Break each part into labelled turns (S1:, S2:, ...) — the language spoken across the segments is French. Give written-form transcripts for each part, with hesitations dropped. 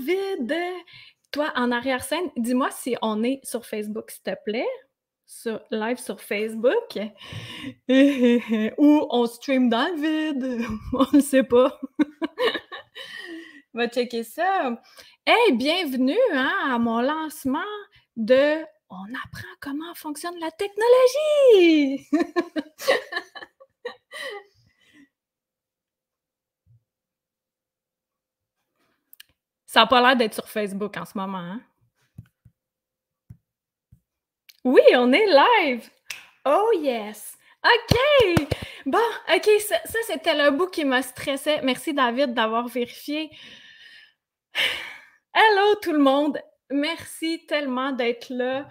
S1: David! Toi, en arrière-scène, dis-moi si on est sur Facebook, s'il te plaît. Live sur Facebook. Ou on stream dans le vide. On ne sait pas. Va checker ça. Hey, bienvenue à mon lancement de On apprend comment fonctionne la technologie! Ça n'a pas l'air d'être sur Facebook en ce moment, hein? Oui, on est live! Oh yes! OK! Bon, OK, ça c'était le bout qui me stressait. Merci David d'avoir vérifié. Hello tout le monde! Merci tellement d'être là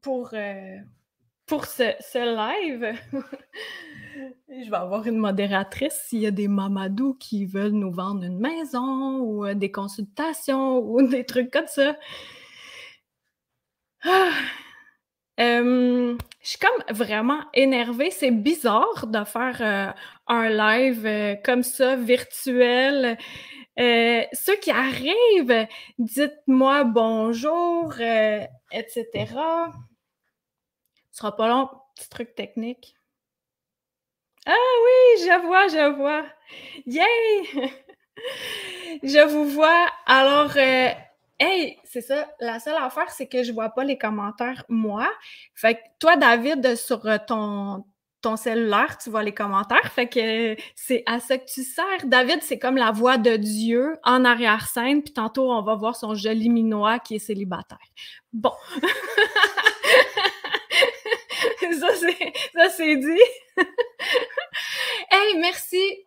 S1: pour ce live. Je vais avoir une modératrice s'il y a des mamadous qui veulent nous vendre une maison ou des consultations ou des trucs comme ça. Je suis comme vraiment énervée. C'est bizarre de faire un live comme ça, virtuel. Ceux qui arrivent, dites-moi bonjour, etc. Ce sera pas long, petit truc technique. Ah oui, je vois. Yay! Je vous vois. Alors, hey, c'est ça. La seule affaire, c'est que je vois pas les commentaires, moi. Fait que toi, David, sur ton cellulaire, tu vois les commentaires. Fait que c'est à ça que tu sers. David, c'est comme la voix de Dieu en arrière-scène. Puis tantôt, on va voir son joli minois qui est célibataire. Bon. ça, c'est dit. Hey,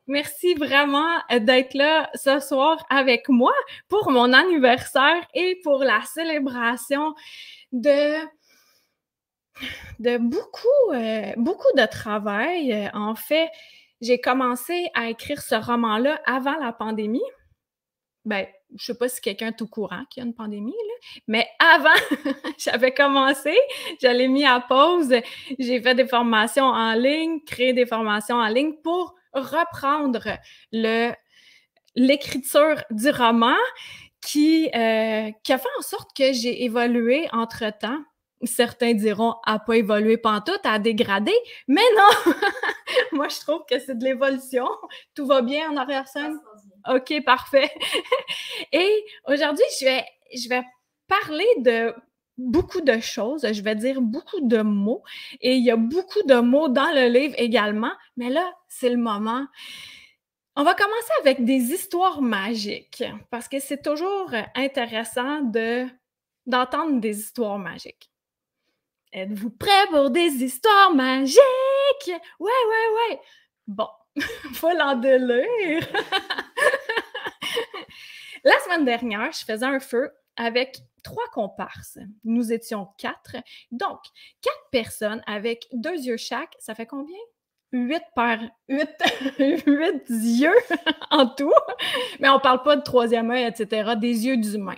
S1: merci vraiment d'être là ce soir avec moi pour mon anniversaire et pour la célébration de beaucoup de travail. En fait, j'ai commencé à écrire ce roman-là avant la pandémie. Ben, je sais pas si quelqu'un est au courant qu'il y a une pandémie, là, mais avant, j'avais commencé, je l'ai mis à pause, j'ai fait des formations en ligne, créé des formations en ligne pour reprendre l'écriture du roman qui a fait en sorte que j'ai évolué entre-temps. Certains diront « a pas évolué pantoute, a dégradé », mais non! Moi, je trouve que c'est de l'évolution. Tout va bien en arrière-scène? OK, parfait. Et aujourd'hui, je vais parler de beaucoup de choses, je vais dire beaucoup de mots et il y a beaucoup de mots dans le livre également, mais là, c'est le moment. On va commencer avec des histoires magiques parce que c'est toujours intéressant d'entendre des histoires magiques. Êtes-vous prêts pour des histoires magiques? Ouais! Bon, faut l'en délire. La semaine dernière, je faisais un feu avec 3 comparses. Nous étions 4. Donc, 4 personnes avec 2 yeux chaque, ça fait combien? 8 yeux en tout. Mais on parle pas de troisième œil, etc., des yeux d'humain.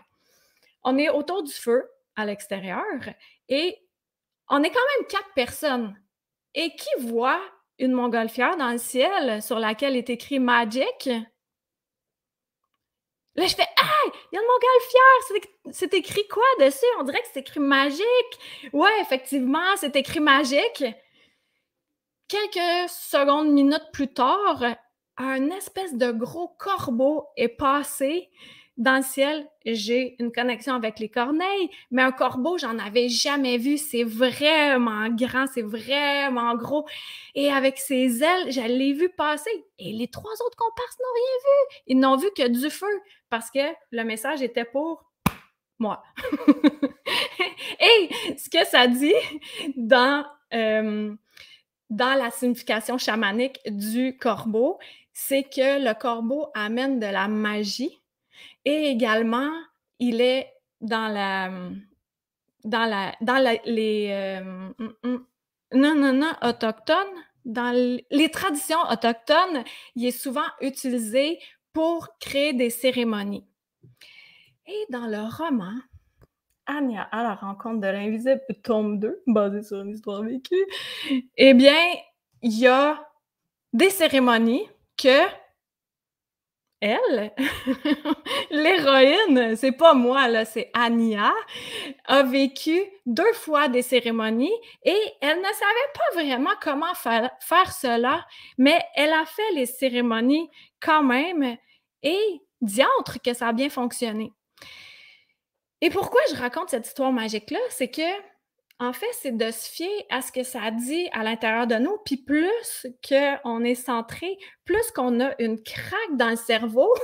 S1: On est autour du feu à l'extérieur et on est quand même 4 personnes. Et qui voit une montgolfière dans le ciel sur laquelle est écrit Magic? Là, je fais « Hey, il y a une montgolfière! C'est écrit quoi dessus? On dirait que c'est écrit magique. » Ouais, effectivement, c'est écrit magique. Quelques secondes, minutes plus tard, un espèce de gros corbeau est passé dans le ciel. J'ai une connexion avec les corneilles, mais un corbeau, j'en avais jamais vu. C'est vraiment grand, c'est vraiment gros. Et avec ses ailes, je l'ai vu passer. Et les 3 autres comparses n'ont rien vu. Ils n'ont vu que du feu parce que le message était pour moi. Et ce que ça dit dans la signification chamanique du corbeau, c'est que le corbeau amène de la magie et également, il est dans les autochtones, dans les traditions autochtones, il est souvent utilisé pour créer des cérémonies. Et dans le roman, Anya à la rencontre de l'invisible, tome 2, basé sur une histoire vécue, eh bien, il y a des cérémonies que elle, l'héroïne, c'est pas moi, là, c'est Ania, a vécu 2 fois des cérémonies et elle ne savait pas vraiment comment faire cela, mais elle a fait les cérémonies quand même et diantre que ça a bien fonctionné. Et pourquoi je raconte cette histoire magique-là? C'est que en fait, c'est de se fier à ce que ça dit à l'intérieur de nous, puis plus qu'on est centré, plus qu'on a une craque dans le cerveau,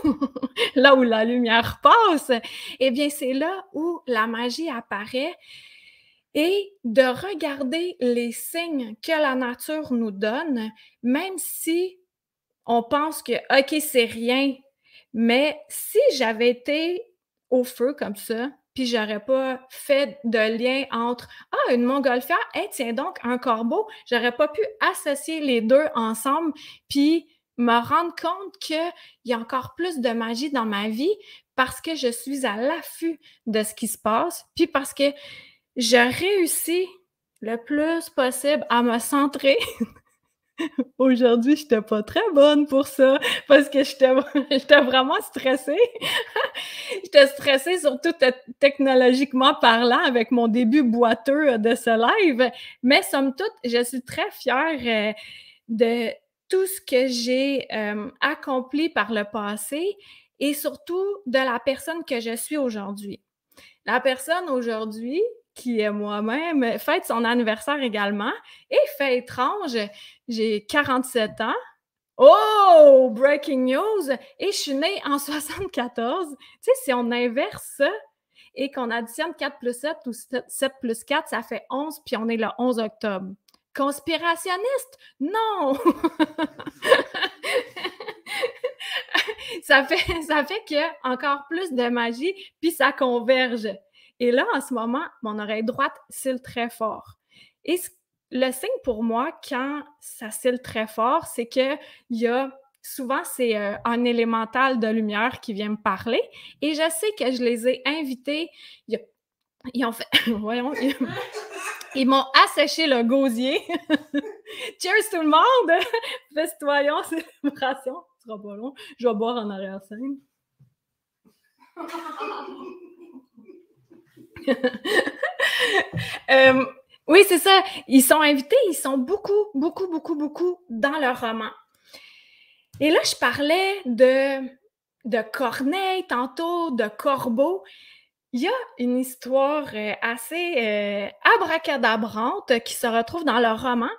S1: là où la lumière passe, eh bien, c'est là où la magie apparaît et de regarder les signes que la nature nous donne, même si on pense que, OK, c'est rien, mais si j'avais été au feu comme ça, puis j'aurais pas fait de lien entre ah, une montgolfière, hey, tiens donc, un corbeau, j'aurais pas pu associer les deux ensemble, puis me rendre compte qu'il y a encore plus de magie dans ma vie parce que je suis à l'affût de ce qui se passe, puis parce que je réussis le plus possible à me centrer. Aujourd'hui, j'étais pas très bonne pour ça parce que j'étais vraiment stressée. J'étais stressée, surtout technologiquement parlant, avec mon début boiteux de ce live. Mais somme toute, je suis très fière de tout ce que j'ai accompli par le passé et surtout de la personne que je suis aujourd'hui. La personne aujourd'hui, qui est moi-même, fête son anniversaire également et fait étrange, j'ai 47 ans. Oh! Breaking news! Et je suis née en 74. Tu sais, si on inverse ça et qu'on additionne 4 plus 7 ou 7 plus 4, ça fait 11, puis on est le 11 octobre. Conspirationniste? Non! ça fait qu'il y a encore plus de magie, puis ça converge. Et là, en ce moment, mon oreille droite cille très fort. Et le signe pour moi, quand ça cille très fort, c'est qu'il y a souvent, c'est un élémental de lumière qui vient me parler. Et je sais que je les ai invités. Ils ont fait. Voyons. Ils m'ont asséché le gosier. Cheers tout le monde! Festoyons, célébration. Ce sera pas long. Je vais boire en arrière-scène. Oui, c'est ça. Ils sont invités, ils sont beaucoup, beaucoup, beaucoup, beaucoup dans leur roman. Et là, je parlais de Corneille tantôt, de Corbeau. Il y a une histoire assez abracadabrante qui se retrouve dans leur roman.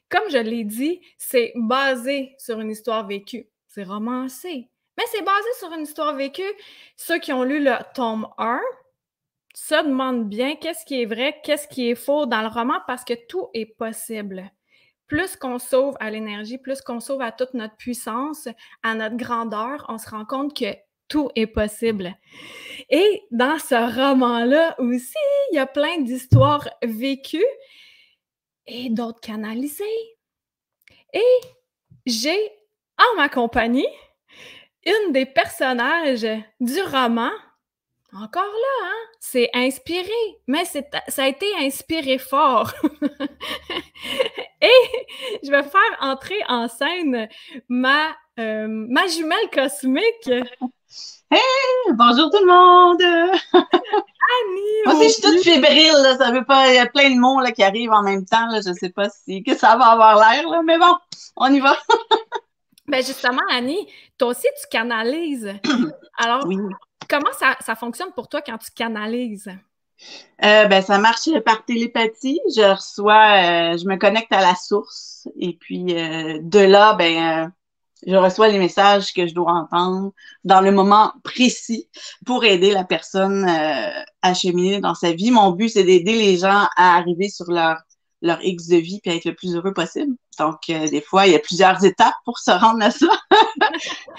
S1: Comme je l'ai dit, c'est basé sur une histoire vécue. C'est romancé, mais c'est basé sur une histoire vécue. Ceux qui ont lu le tome 1 se demandent bien qu'est-ce qui est vrai, qu'est-ce qui est faux dans le roman parce que tout est possible. Plus qu'on s'ouvre à l'énergie, plus qu'on s'ouvre à toute notre puissance, à notre grandeur, on se rend compte que tout est possible. Et dans ce roman-là aussi, il y a plein d'histoires vécues et d'autres canalisées. Et j'ai en ma compagnie une des personnages du roman. Encore là, hein? C'est inspiré, mais ça a été inspiré fort. Et je vais faire entrer en scène ma jumelle cosmique.
S2: Hey, bonjour tout le monde!
S1: Annie!
S2: Moi aussi, je suis toute fébrile, là, ça veut pas, il y a plein de mots là, qui arrivent en même temps, là, je sais pas que ça va avoir l'air, là, mais bon, on y va.
S1: Ben justement, Annie, toi aussi, tu canalises. Alors,
S2: oui.
S1: Comment ça fonctionne pour toi quand tu canalises?
S2: Ben, ça marche par télépathie. Je me connecte à la source et puis de là, je reçois les messages que je dois entendre dans le moment précis pour aider la personne à cheminer dans sa vie. Mon but, c'est d'aider les gens à arriver sur leur X de vie puis à être le plus heureux possible. Donc, des fois, il y a plusieurs étapes pour se rendre à ça.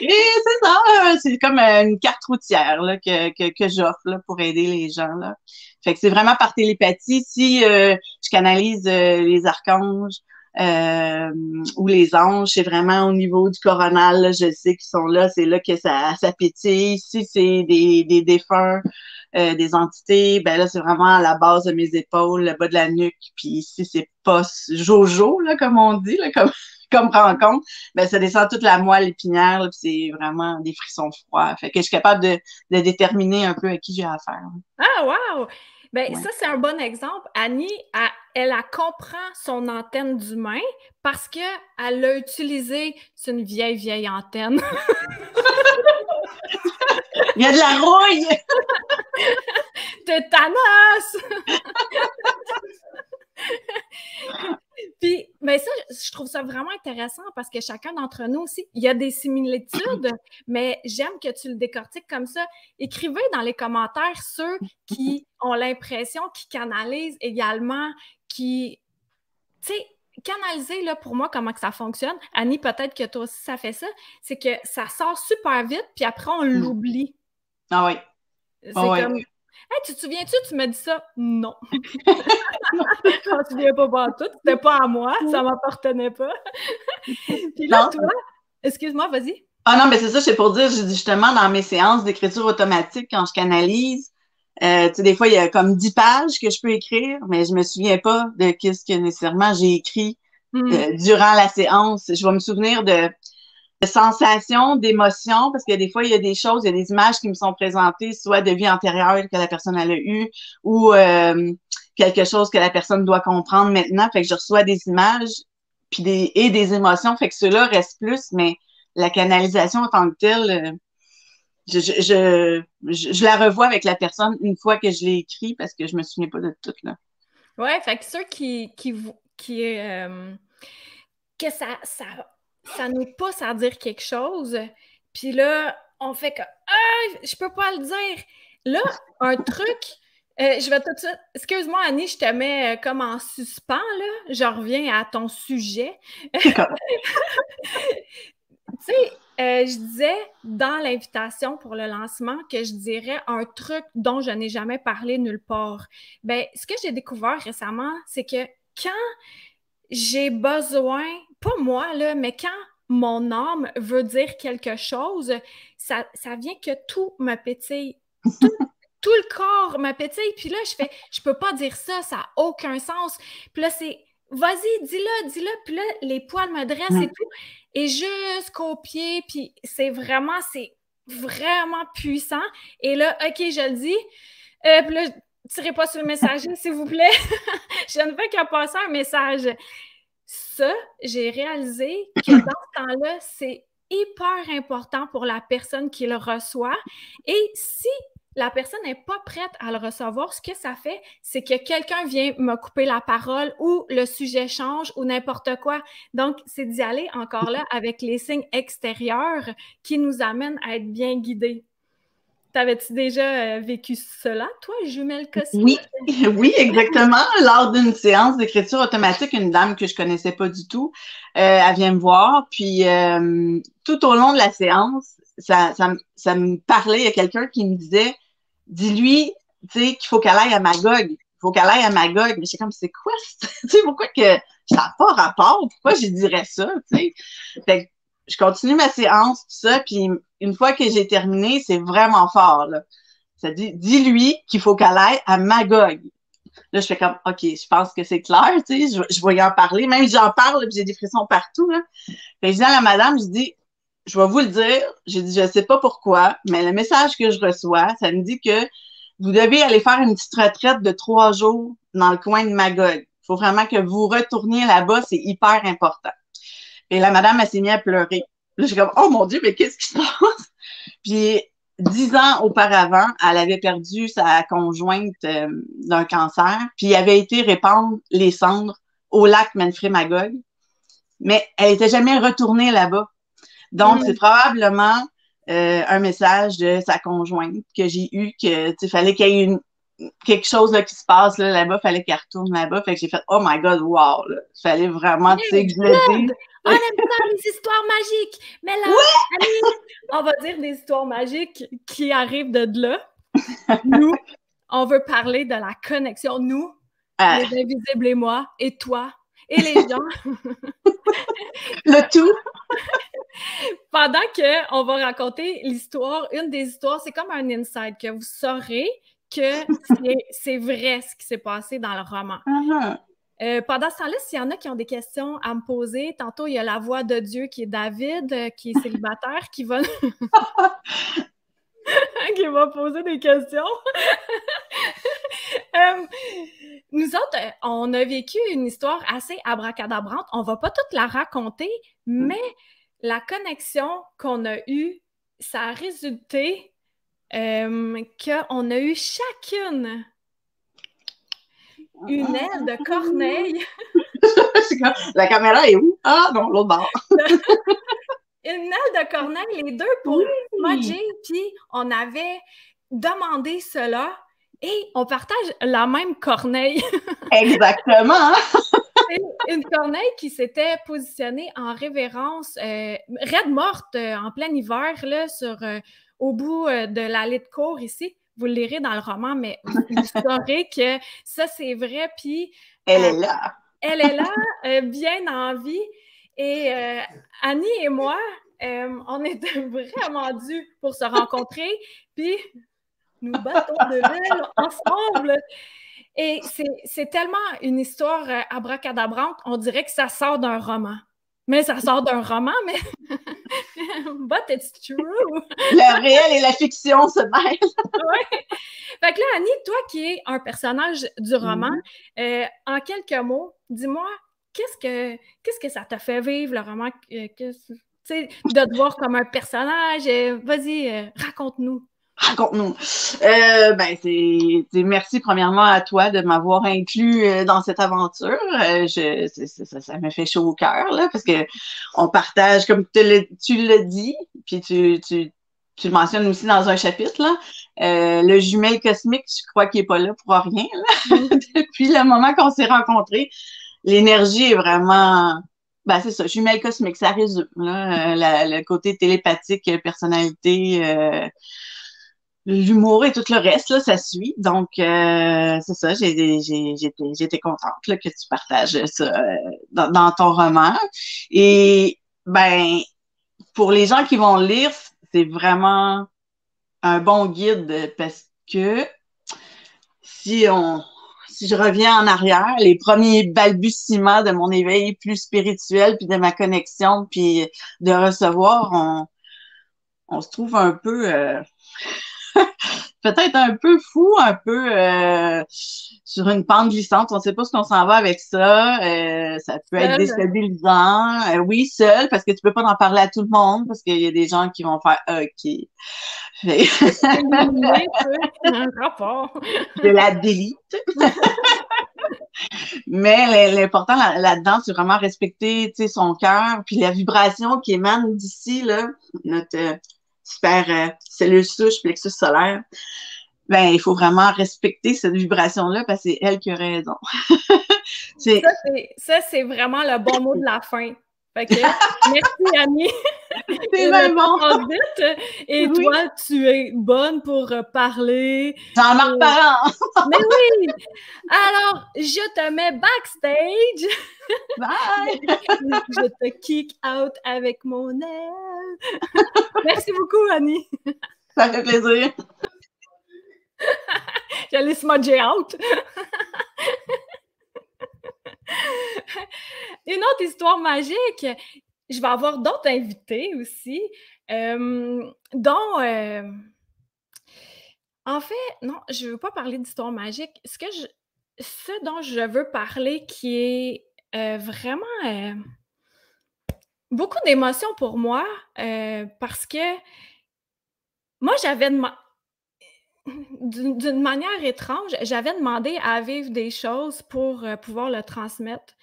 S2: Et c'est ça, c'est comme une carte routière là, que j'offre là, pour aider les gens. Là. Fait que c'est vraiment par télépathie. Si je canalise les archanges ou les anges, c'est vraiment au niveau du coronal, là, je sais qu'ils sont là, c'est là que ça pétille. Si c'est des défunts, des entités, ben là, c'est vraiment à la base de mes épaules, le bas de la nuque. Puis si c'est pas Jojo, là, comme on dit, là, comme rencontre, ben ça descend toute la moelle épinière, puis c'est vraiment des frissons froids. Fait que je suis capable de déterminer un peu à qui j'ai affaire.
S1: Ah, wow! Ben,
S2: Ouais.
S1: ça, c'est un bon exemple. Annie, elle comprend son antenne d'humain parce qu'elle l'a utilisée. C'est une vieille, vieille antenne.
S2: Il y a de la rouille!
S1: Tétanos! Puis, ben ça, je trouve ça vraiment intéressant parce que chacun d'entre nous aussi, il y a des similitudes, mais j'aime que tu le décortiques comme ça. Écrivez dans les commentaires ceux qui ont l'impression, qui canalisent également, qui, tu sais, canaliser, là, pour moi, comment que ça fonctionne. Annie, peut-être que toi aussi, ça fait ça. C'est que ça sort super vite, puis après, on l'oublie.
S2: Ah oui.
S1: C'est
S2: Ah oui.
S1: comme, hey, tu te souviens-tu, tu m'as dit ça? Non. Je m'en souviens pas tout. C'était pas à moi, ça m'appartenait pas. Puis là,
S2: Non.
S1: toi, excuse-moi, vas-y.
S2: Ah non, mais c'est ça, c'est pour dire, justement, dans mes séances d'écriture automatique, quand je canalise, tu sais, des fois, il y a comme 10 pages que je peux écrire, mais je me souviens pas de qu'est-ce que nécessairement j'ai écrit durant la séance. Je vais me souvenir de sensations, d'émotions, parce que des fois, il y a des choses, il y a des images qui me sont présentées, soit de vie antérieure que la personne elle a eue, ou quelque chose que la personne doit comprendre maintenant. Fait que je reçois des images puis des émotions. Fait que ceux-là restent plus, mais la canalisation en tant que telle, je la revois avec la personne une fois que je l'ai écrit parce que je me souviens pas de tout, là.
S1: Ouais, fait que ceux que ça nous pousse à dire quelque chose, puis là, on fait que ah, je peux pas le dire. Là, un truc, je vais tout de suite. Excuse-moi, Annie, je te mets comme en suspens, là. Je reviens à ton sujet.
S2: C'est comme,
S1: Tu sais, je disais dans l'invitation pour le lancement que je dirais un truc dont je n'ai jamais parlé nulle part. Ben, ce que j'ai découvert récemment, c'est que quand j'ai besoin, pas moi, là, mais quand mon âme veut dire quelque chose, ça vient que tout me pétille. Tout le corps me pétille. Puis là, je peux pas dire ça, ça n'a aucun sens. Puis là, c'est, vas-y, dis-le, dis-le. Puis là, les poils me dressent et tout. Et jusqu'aux pieds, puis c'est vraiment puissant. Et là, OK, je le dis. Puis là, tirez pas sur le messager, s'il vous plaît. Je ne fais qu'à passer un message. Ça, j'ai réalisé que dans ce temps-là, c'est hyper important pour la personne qui le reçoit. Et si la personne n'est pas prête à le recevoir, ce que ça fait, c'est que quelqu'un vient me couper la parole ou le sujet change ou n'importe quoi. Donc, c'est d'y aller encore là avec les signes extérieurs qui nous amènent à être bien guidés. T'avais-tu déjà vécu cela, toi, jumelle cosmique?
S2: oui, oui, exactement. Lors d'une séance d'écriture automatique, une dame que je connaissais pas du tout, elle vient me voir, puis tout au long de la séance, ça me parlait. Il y a quelqu'un qui me disait, dis-lui, tu sais, qu'il faut qu'elle aille à Magog. Il faut qu'elle aille à Magog. Mais j'étais comme, c'est quoi? Tu sais, pourquoi que ça n'a pas rapport? Pourquoi je dirais ça? Tu sais? Fait que je continue ma séance, tout ça, puis une fois que j'ai terminé, c'est vraiment fort, là. Ça dit, dis-lui qu'il faut qu'elle aille à Magog. Là, je fais comme, OK, je pense que c'est clair, tu sais, je vais y en parler. Même si j'en parle, puis j'ai des frissons partout, là. Fait que je dis à la madame, je dis, je vais vous le dire, j'ai dit, je sais pas pourquoi, mais le message que je reçois, ça me dit que vous devez aller faire une petite retraite de 3 jours dans le coin de Magog. Il faut vraiment que vous retourniez là-bas, c'est hyper important. Et la madame, elle s'est mise à pleurer. Là, je suis comme, oh mon Dieu, mais qu'est-ce qui se passe? Puis, 10 ans auparavant, elle avait perdu sa conjointe d'un cancer, puis elle avait été répandre les cendres au lac Menfré-Magog, mais elle n'était jamais retournée là-bas. Donc, c'est probablement un message de sa conjointe que j'ai eu, que tu fallait qu'il y ait quelque chose là, qui se passe là, là-bas, fallait qu'elle retourne là-bas. Fait que j'ai fait, oh my God, wow! Là. Fallait vraiment, tu sais, que je le dise.
S1: On aime ça, les histoires magiques! Mais là, Annie, on va dire des histoires magiques qui arrivent de là. Nous, on veut parler de la connexion. Nous, les invisibles et moi, et toi, et les gens.
S2: Le tout.
S1: Pendant qu'on va raconter l'histoire, une des histoires, c'est comme un insight que vous saurez que c'est vrai ce qui s'est passé dans le roman. Pendant ce temps-là, s'il y en a qui ont des questions à me poser, tantôt, il y a la voix de Dieu qui est David, qui est célibataire, qui va, qui va poser des questions. Euh, nous autres, on a vécu une histoire assez abracadabrante. On va pas toute la raconter, mais la connexion qu'on a eue, ça a résulté qu'on a eu chacune une aile de corneille.
S2: La caméra est où? Ah non, l'autre bord.
S1: Une aile de corneille, les deux pour smudger, puis on avait demandé cela et on partage la même corneille.
S2: Exactement.
S1: C'est une corneille qui s'était positionnée en révérence, raide morte, en plein hiver, là, au bout de l'allée de cour ici. Vous le lirez dans le roman, mais vous saurez que ça, c'est vrai. Puis
S2: elle est là.
S1: Elle est là, bien en vie. Et Annie et moi, on était vraiment dus pour se rencontrer. Puis nous battons de l'aile ensemble. Et c'est tellement une histoire abracadabrante, on dirait que ça sort d'un roman. Mais ça sort d'un roman, mais but it's true.
S2: Le réel et la fiction se mêlent.
S1: Ouais. Fait que là, Annie, toi qui es un personnage du roman, en quelques mots, dis-moi, qu'est-ce que ça t'a fait vivre, le roman? De te voir comme un personnage? Vas-y, raconte-nous.
S2: Raconte-nous. Merci premièrement à toi de m'avoir inclus dans cette aventure. Ça me fait chaud au cœur, là, parce que on partage, comme tu l'as dit, puis tu le mentionnes aussi dans un chapitre, là, le jumelle cosmique, je crois qu'il n'est pas là pour rien. Là. Depuis le moment qu'on s'est rencontrés, l'énergie est vraiment... Ben, c'est ça, jumelle cosmique, ça résume. Là, le côté télépathique, personnalité... l'humour et tout le reste, là, ça suit. Donc, c'est ça, j'étais contente là, que tu partages ça dans ton roman. Et, ben, pour les gens qui vont le lire, c'est vraiment un bon guide parce que si je reviens en arrière, les premiers balbutiements de mon éveil plus spirituel, puis de ma connexion, puis de recevoir, on se trouve un peu... peut-être un peu fou, un peu sur une pente glissante. On ne sait pas ce qu'on s'en va avec ça. Ça peut être déstabilisant. Oui, seul, parce que tu peux pas en parler à tout le monde, parce qu'il y a des gens qui vont faire OK.
S1: Un rapport.
S2: Je la délite. Mais l'important là-dedans, c'est vraiment respecter son cœur, puis la vibration qui émane d'ici, là, notre super cellule souche, plexus solaire. Ben, il faut vraiment respecter cette vibration-là parce que c'est elle qui a raison.
S1: Ça, c'est vraiment le bon mot de la fin. Fait que, merci, Annie.
S2: C'est bien bon.
S1: Vite. Et oui. Toi, tu es bonne pour parler.
S2: Jean-Marc Parent.
S1: Mais oui! Alors, je te mets backstage.
S2: Bye!
S1: Je te kick out avec mon aile. Merci beaucoup, Annie.
S2: Ça fait plaisir.
S1: J'allais smudger out. Une autre histoire magique. Je vais avoir d'autres invités aussi, dont... En fait, non, je ne veux pas parler d'histoire magique. Ce dont je veux parler qui est vraiment beaucoup d'émotions pour moi, parce que moi, d'une manière étrange, j'avais demandé à vivre des choses pour pouvoir le transmettre.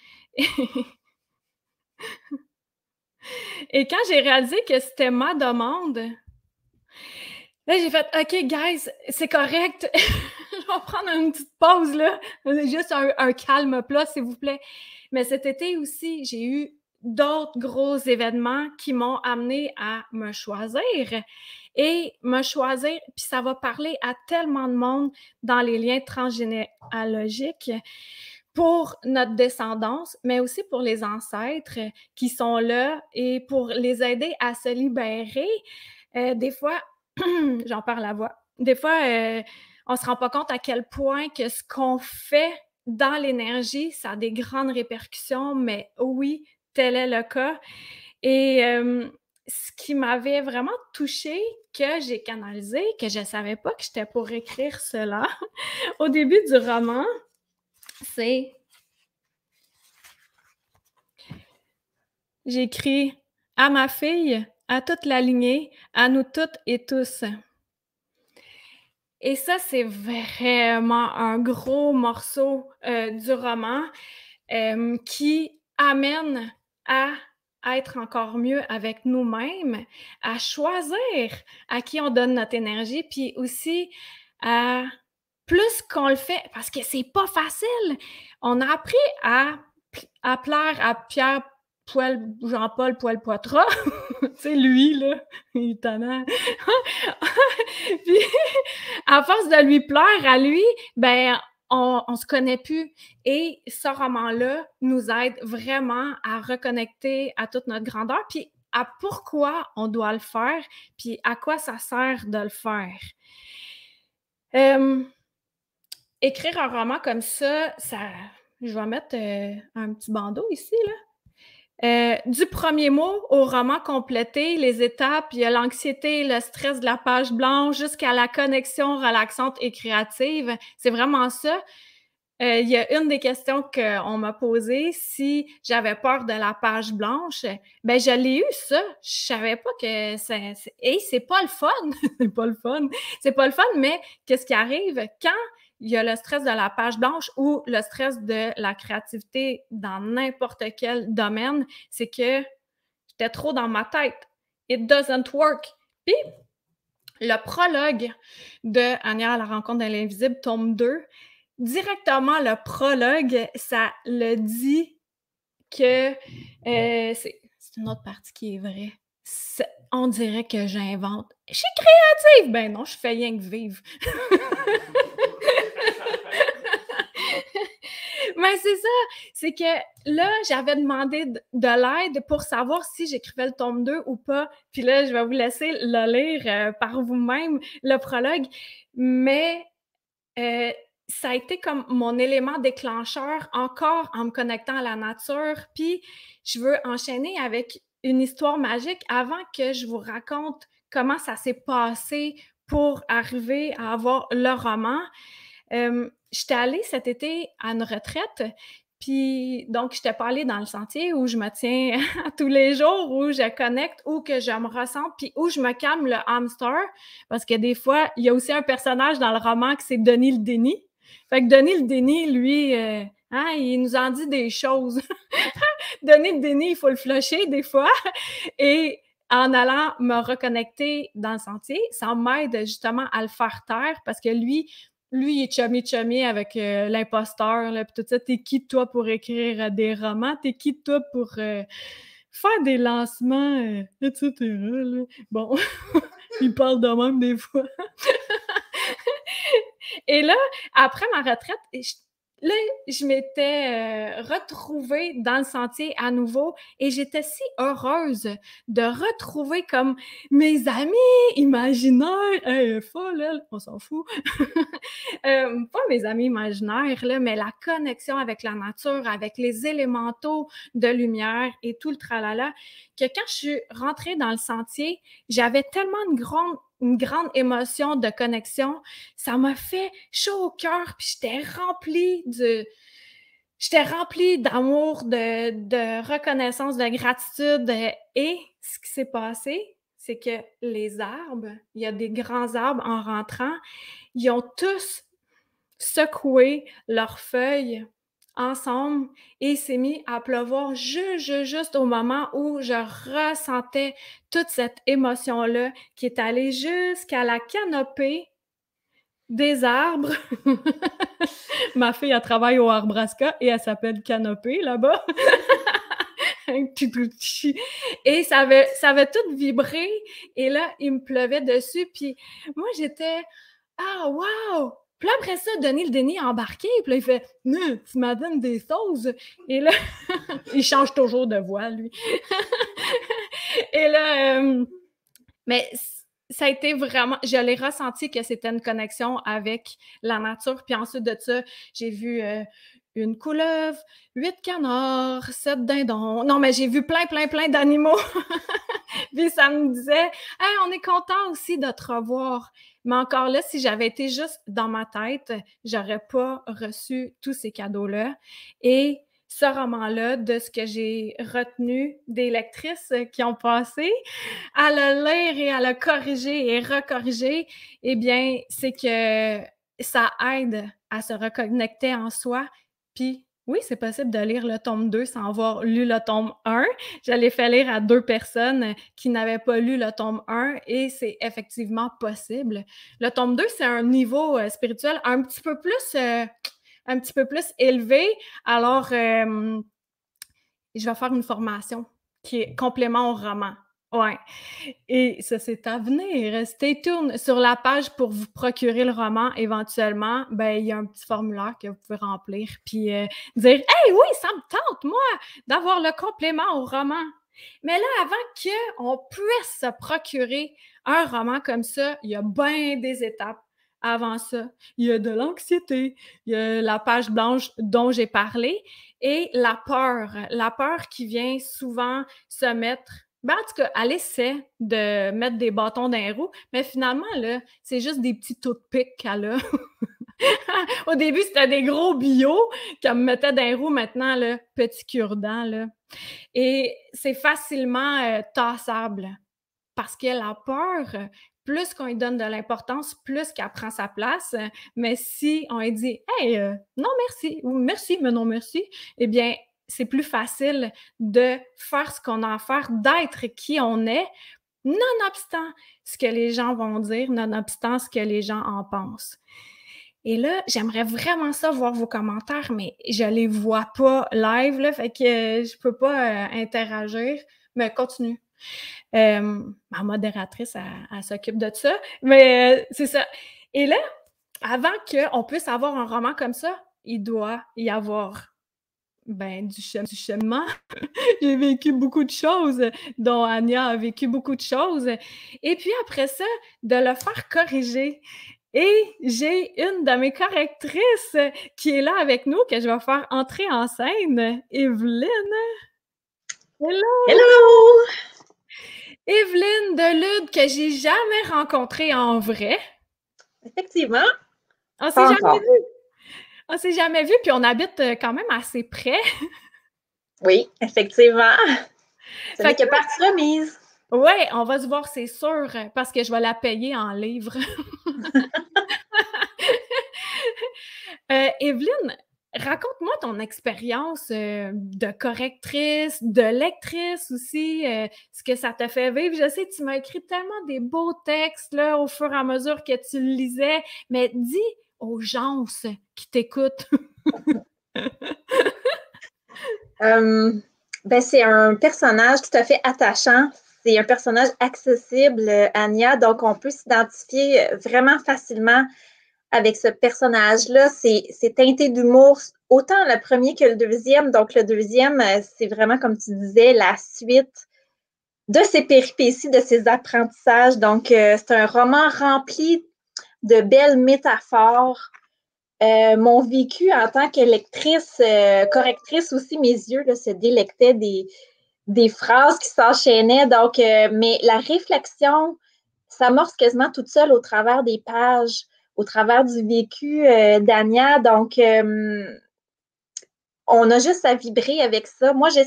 S1: Et quand j'ai réalisé que c'était ma demande, là, j'ai fait « OK, guys, c'est correct. Je vais prendre une petite pause, là. Juste un calme plat, s'il vous plaît. » Mais cet été aussi, j'ai eu d'autres gros événements qui m'ont amené à me choisir. Et me choisir, puis ça va parler à tellement de monde dans les liens transgénéalogiques pour notre descendance, mais aussi pour les ancêtres qui sont là et pour les aider à se libérer. Des fois, j'en parle à voix, des fois, on ne se rend pas compte à quel point que ce qu'on fait dans l'énergie, ça a des grandes répercussions, mais oui, tel est le cas. Et ce qui m'avait vraiment touchée, que j'ai canalisé, que je savais pas que j'étais pour écrire cela au début du roman, c'est j'écris à ma fille, à toute la lignée, à nous toutes et tous. Et ça, c'est vraiment un gros morceau du roman qui amène à être encore mieux avec nous-mêmes, à choisir à qui on donne notre énergie, puis aussi à plus qu'on le fait, parce que c'est pas facile. On a appris à plaire à Pierre Jean-Paul Poil-Poitras. Tu sais, lui, là, il est tannant. Puis, à force de lui plaire à lui, ben, on se connaît plus. Et ce roman-là nous aide vraiment à reconnecter à toute notre grandeur, puis à pourquoi on doit le faire, puis à quoi ça sert de le faire. Écrire un roman comme ça, je vais mettre un petit bandeau ici, là. Du premier mot au roman complété, les étapes, il y a l'anxiété, le stress de la page blanche jusqu'à la connexion relaxante et créative. C'est vraiment ça. Il y a une des questions qu'on m'a posées, si j'avais peur de la page blanche, ben je l'ai eu ça. Je savais pas que c'est pas le fun, c'est pas le fun. C'est pas le fun, mais qu'est-ce qui arrive quand il y a le stress de la page blanche ou le stress de la créativité dans n'importe quel domaine, c'est que j'étais trop dans ma tête. It doesn't work. Puis, le prologue de Anya à la rencontre de l'invisible, tome 2, directement le prologue, ça le dit que c'est une autre partie qui est vraie. On dirait que j'invente. Je suis créative! Ben non, je fais rien que vivre. Mais c'est ça, c'est que là, j'avais demandé de l'aide pour savoir si j'écrivais le tome 2 ou pas. Puis là, je vais vous laisser le lire par vous-même, le prologue. Mais ça a été comme mon élément déclencheur, encore en me connectant à la nature. Puis je veux enchaîner avec une histoire magique avant que je vous raconte comment ça s'est passé pour arriver à avoir le roman. J'étais allée cet été à une retraite, puis donc j'étais pas allée dans le sentier où je me tiens tous les jours, où je connecte, où que je me ressente, puis où je me calme le hamster, parce que des fois, il y a aussi un personnage dans le roman qui c'est Denis le Déni. Fait que Denis le Déni, lui, il nous en dit des choses. Denis le Déni, il faut le flusher des fois, et en allant me reconnecter dans le sentier, ça m'aide justement à le faire taire, parce que lui, il est chummy avec l'imposteur, là, puis tout ça. T'es qui, toi, pour écrire des romans? T'es qui, toi, pour faire des lancements, etc., là? Bon, il parle de même des fois. Et là, après ma retraite, là, je m'étais retrouvée dans le sentier à nouveau et j'étais si heureuse de retrouver comme mes amis imaginaires. Hey, folle, elle, on s'en fout. Pas mes amis imaginaires, là, mais la connexion avec la nature, avec les élémentaux de lumière et tout le tralala, que quand je suis rentrée dans le sentier, j'avais tellement une grande émotion de connexion. Ça m'a fait chaud au cœur, puis j'étais remplie d'amour, de reconnaissance, de gratitude. Et ce qui s'est passé, c'est que les arbres, il y a des grands arbres en rentrant, ils ont tous secoué leurs feuilles ensemble et il s'est mis à pleuvoir juste au moment où je ressentais toute cette émotion-là qui est allée jusqu'à la canopée des arbres. Ma fille, elle travaille au Arbraska et elle s'appelle Canopée là-bas. Et ça avait tout vibré et là, il me pleuvait dessus puis moi, j'étais « Ah, wow! » Puis après ça, Denis le Déni a embarqué, puis là, il fait « Tu m'as donné des choses! » Et là, il change toujours de voix, lui. Et là, mais ça a été vraiment, je l'ai ressenti que c'était une connexion avec la nature. Puis ensuite de ça, j'ai vu une couleuvre, 8 canards, 7 dindons. Non, mais j'ai vu plein d'animaux. Puis ça me disait, hey, on est content aussi de te revoir. Mais encore là, si j'avais été juste dans ma tête, j'aurais pas reçu tous ces cadeaux-là. Et ce roman-là, de ce que j'ai retenu des lectrices qui ont passé, à le lire et à le corriger et recorriger, eh bien, c'est que ça aide à se reconnecter en soi. Puis, oui, c'est possible de lire le tome 2 sans avoir lu le tome 1. Je l'ai fait lire à 2 personnes qui n'avaient pas lu le tome 1 et c'est effectivement possible. Le tome 2, c'est un niveau spirituel un petit peu plus élevé. Alors, je vais faire une formation qui est complément au roman. Ouais. Et ça, c'est à venir. Stay tuned. Sur la page pour vous procurer le roman, éventuellement, ben, il y a un petit formulaire que vous pouvez remplir puis dire hey, oui, ça me tente, moi, d'avoir le complément au roman. Mais là, avant qu'on puisse se procurer un roman comme ça, il y a bien des étapes avant ça. Il y a de l'anxiété, il y a la page blanche dont j'ai parlé et la peur qui vient souvent se mettre. Ben, en tout cas, elle essaie de mettre des bâtons dans les roues, mais finalement, là, c'est juste des petits toothpicks qu'elle a. Au début, c'était des gros bio qu'elle me mettait dans les roues. Maintenant, là, petit cure-dent, là. Et c'est facilement tassable parce que la peur, plus qu'on lui donne de l'importance, plus qu'elle prend sa place. Mais si on lui dit « Hey, non merci » ou « Merci, mais non merci », eh bien, c'est plus facile de faire ce qu'on a à faire, d'être qui on est, nonobstant ce que les gens vont dire, nonobstant ce que les gens en pensent. Et là, j'aimerais vraiment ça voir vos commentaires, mais je les vois pas live, là, fait que je peux pas interagir, mais continue. Ma modératrice, elle s'occupe de ça, mais c'est ça. Et là, avant qu'on puisse avoir un roman comme ça, il doit y avoir ben, du cheminement. J'ai vécu beaucoup de choses, dont Anya a vécu beaucoup de choses. Et puis après ça, de le faire corriger. Et j'ai une de mes correctrices qui est là avec nous, que je vais faire entrer en scène, Evelyne. Hello!
S3: Hello!
S1: Evelyne de Lude, que j'ai jamais rencontrée en vrai.
S3: Effectivement.
S1: On s'est jamais vu. On s'est jamais vu, puis on habite quand même assez près.
S3: Oui, effectivement. Ça n'est que partie remise.
S1: Oui, on va se voir, c'est sûr, parce que je vais la payer en livres. Evelyne, raconte-moi ton expérience de correctrice, de lectrice aussi, ce que ça t'a fait vivre. Je sais que tu m'as écrit tellement des beaux textes là, au fur et à mesure que tu le lisais, mais dis aux gens qui t'écoutent.
S3: C'est un personnage tout à fait attachant. C'est un personnage accessible, Anya, donc on peut s'identifier vraiment facilement avec ce personnage-là. C'est teinté d'humour, autant le premier que le deuxième. Donc le deuxième, c'est vraiment, comme tu disais, la suite de ses péripéties, de ses apprentissages. Donc c'est un roman rempli de belles métaphores. Mon vécu en tant que lectrice, correctrice aussi, mes yeux là, se délectaient des phrases qui s'enchaînaient. Donc, mais la réflexion s'amorce quasiment toute seule au travers des pages, au travers du vécu d'Anya. Donc, on a juste à vibrer avec ça. Moi, j'ai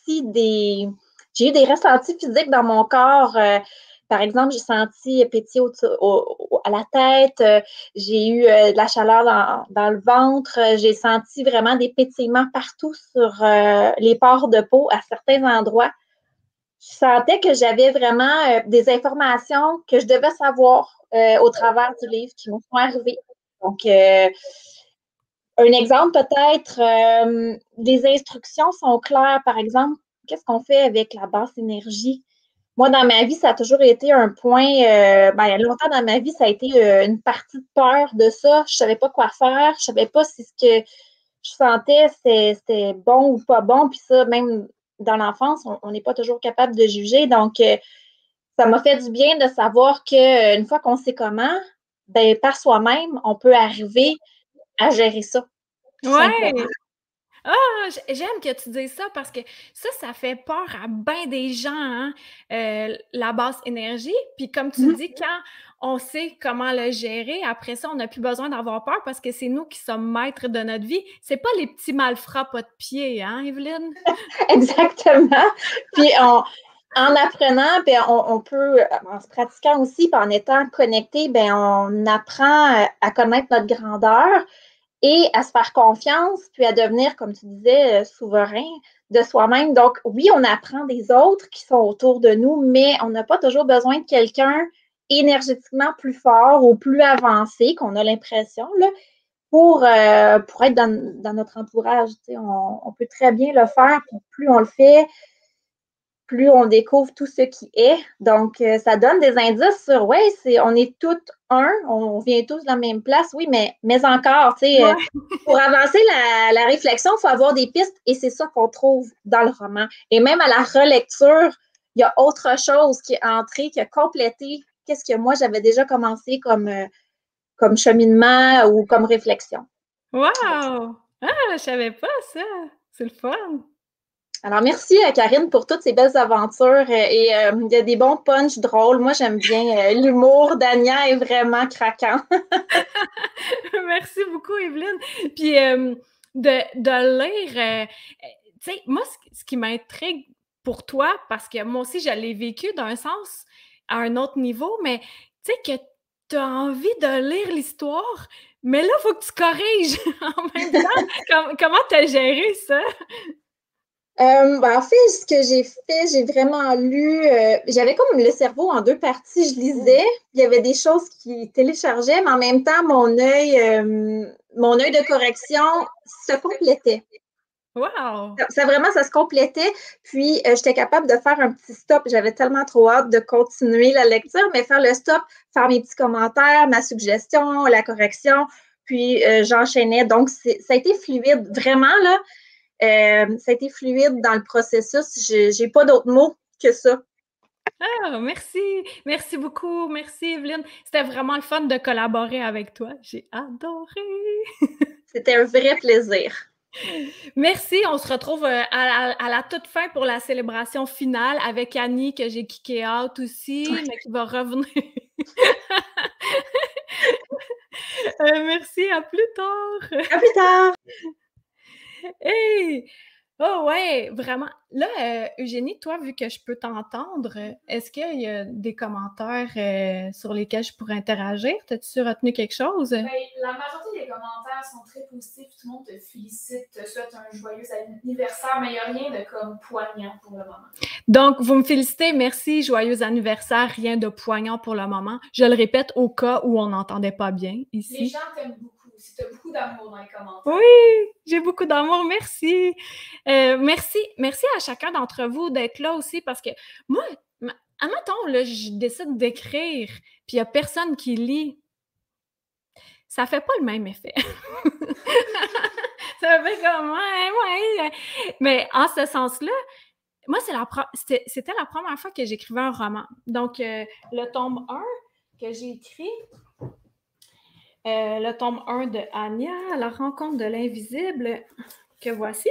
S3: eu des ressentis physiques dans mon corps. Par exemple, j'ai senti pétiller à la tête, j'ai eu de la chaleur dans le ventre, j'ai senti vraiment des pétillements partout sur les pores de peau à certains endroits. Je sentais que j'avais vraiment des informations que je devais savoir au travers du livre qui me sont arrivées. Donc, un exemple peut-être, les instructions sont claires. Par exemple, qu'est-ce qu'on fait avec la basse énergie? Moi, dans ma vie, ça a toujours été un point, il y a longtemps dans ma vie, ça a été une partie de peur de ça. Je ne savais pas quoi faire. Je ne savais pas si ce que je sentais, c'était bon ou pas bon. Puis ça, même dans l'enfance, on n'est pas toujours capable de juger. Donc, ça m'a fait du bien de savoir qu'une fois qu'on sait comment, ben, par soi-même, on peut arriver à gérer ça, tout
S1: Ouais!
S3: simplement.
S1: Ah! J'aime que tu dises ça parce que ça fait peur à bien des gens, hein, la basse énergie. Puis comme tu dis, quand on sait comment le gérer, après ça, on n'a plus besoin d'avoir peur parce que c'est nous qui sommes maîtres de notre vie. C'est pas les petits malfrats pas de pied, hein, Evelyne?
S3: Exactement. Puis en apprenant, ben, on peut, en se pratiquant aussi, puis en étant connecté, ben, on apprend à connaître notre grandeur et à se faire confiance, puis à devenir, comme tu disais, souverain de soi-même. Donc, oui, on apprend des autres qui sont autour de nous, mais on n'a pas toujours besoin de quelqu'un énergétiquement plus fort ou plus avancé, qu'on a l'impression, là, pour être dans notre entourage. Tu sais, on peut très bien le faire, puis plus on le fait, plus on découvre tout ce qui est. Donc, ça donne des indices sur, ouais, on est tous un, on vient tous de la même place, oui, mais encore, tu sais,
S1: Ouais.
S3: pour avancer la réflexion, il faut avoir des pistes et c'est ça qu'on trouve dans le roman. Et même à la relecture, il y a autre chose qui est entré, qui a complété qu'est-ce que moi j'avais déjà commencé comme cheminement ou comme réflexion.
S1: Wow! Ah! Je savais pas ça! C'est le fun!
S3: Alors, merci Karine pour toutes ces belles aventures et il y a des bons punchs drôles. Moi, j'aime bien l'humour. Dania est vraiment craquant.
S1: Merci beaucoup, Evelyne. Puis de lire, tu sais, moi, ce qui m'intrigue pour toi, parce que moi aussi, je l'ai vécu d'un sens à un autre niveau, mais tu sais que tu as envie de lire l'histoire, mais là, il faut que tu corriges en même temps. Comment tu as géré ça?
S3: En fait, ce que j'ai fait, j'ai vraiment lu. J'avais comme le cerveau en deux parties. Je lisais, il y avait des choses qui téléchargeaient, mais en même temps, mon œil de correction se complétait.
S1: Wow!
S3: Ça se complétait. Puis, j'étais capable de faire un petit stop. J'avais tellement trop hâte de continuer la lecture, mais faire le stop, faire mes petits commentaires, ma suggestion, la correction, puis j'enchaînais. Donc, ça a été fluide. Vraiment, là, ça a été fluide dans le processus. J'ai pas d'autres mots que ça.
S1: Ah, merci! Merci beaucoup! Merci, Evelyne! C'était vraiment le fun de collaborer avec toi. J'ai adoré!
S3: C'était un vrai plaisir.
S1: Merci, on se retrouve à la toute fin pour la célébration finale avec Annie que j'ai kické out aussi, mais qui va revenir. Merci, à plus tard.
S3: À plus tard!
S1: Hey! Oh ouais, vraiment. Là, Eugénie, toi, vu que je peux t'entendre, est-ce qu'il y a des commentaires sur lesquels je pourrais interagir? T'as-tu retenu quelque chose?
S4: Ben, la majorité des commentaires sont très positifs. Tout le monde te félicite, te souhaite un joyeux anniversaire, mais il n'y a rien de comme poignant pour le moment.
S1: Donc, vous me félicitez, merci, joyeux anniversaire, rien de poignant pour le moment. Je le répète au cas où on n'entendait pas bien ici.
S4: Les gens t'aiment beaucoup aussi. Tu as beaucoup d'amour dans les commentaires.
S1: Oui, j'ai beaucoup d'amour, merci. Merci à chacun d'entre vous d'être là aussi parce que moi, admettons, là, je décide d'écrire puis il n'y a personne qui lit. Ça fait pas le même effet. Ça fait comme, ouais. Mais en ce sens-là, moi, c'était la première fois que j'écrivais un roman. Donc, le tome 1 que j'ai écrit, le tome 1 de Anya, La rencontre de l'invisible, que voici.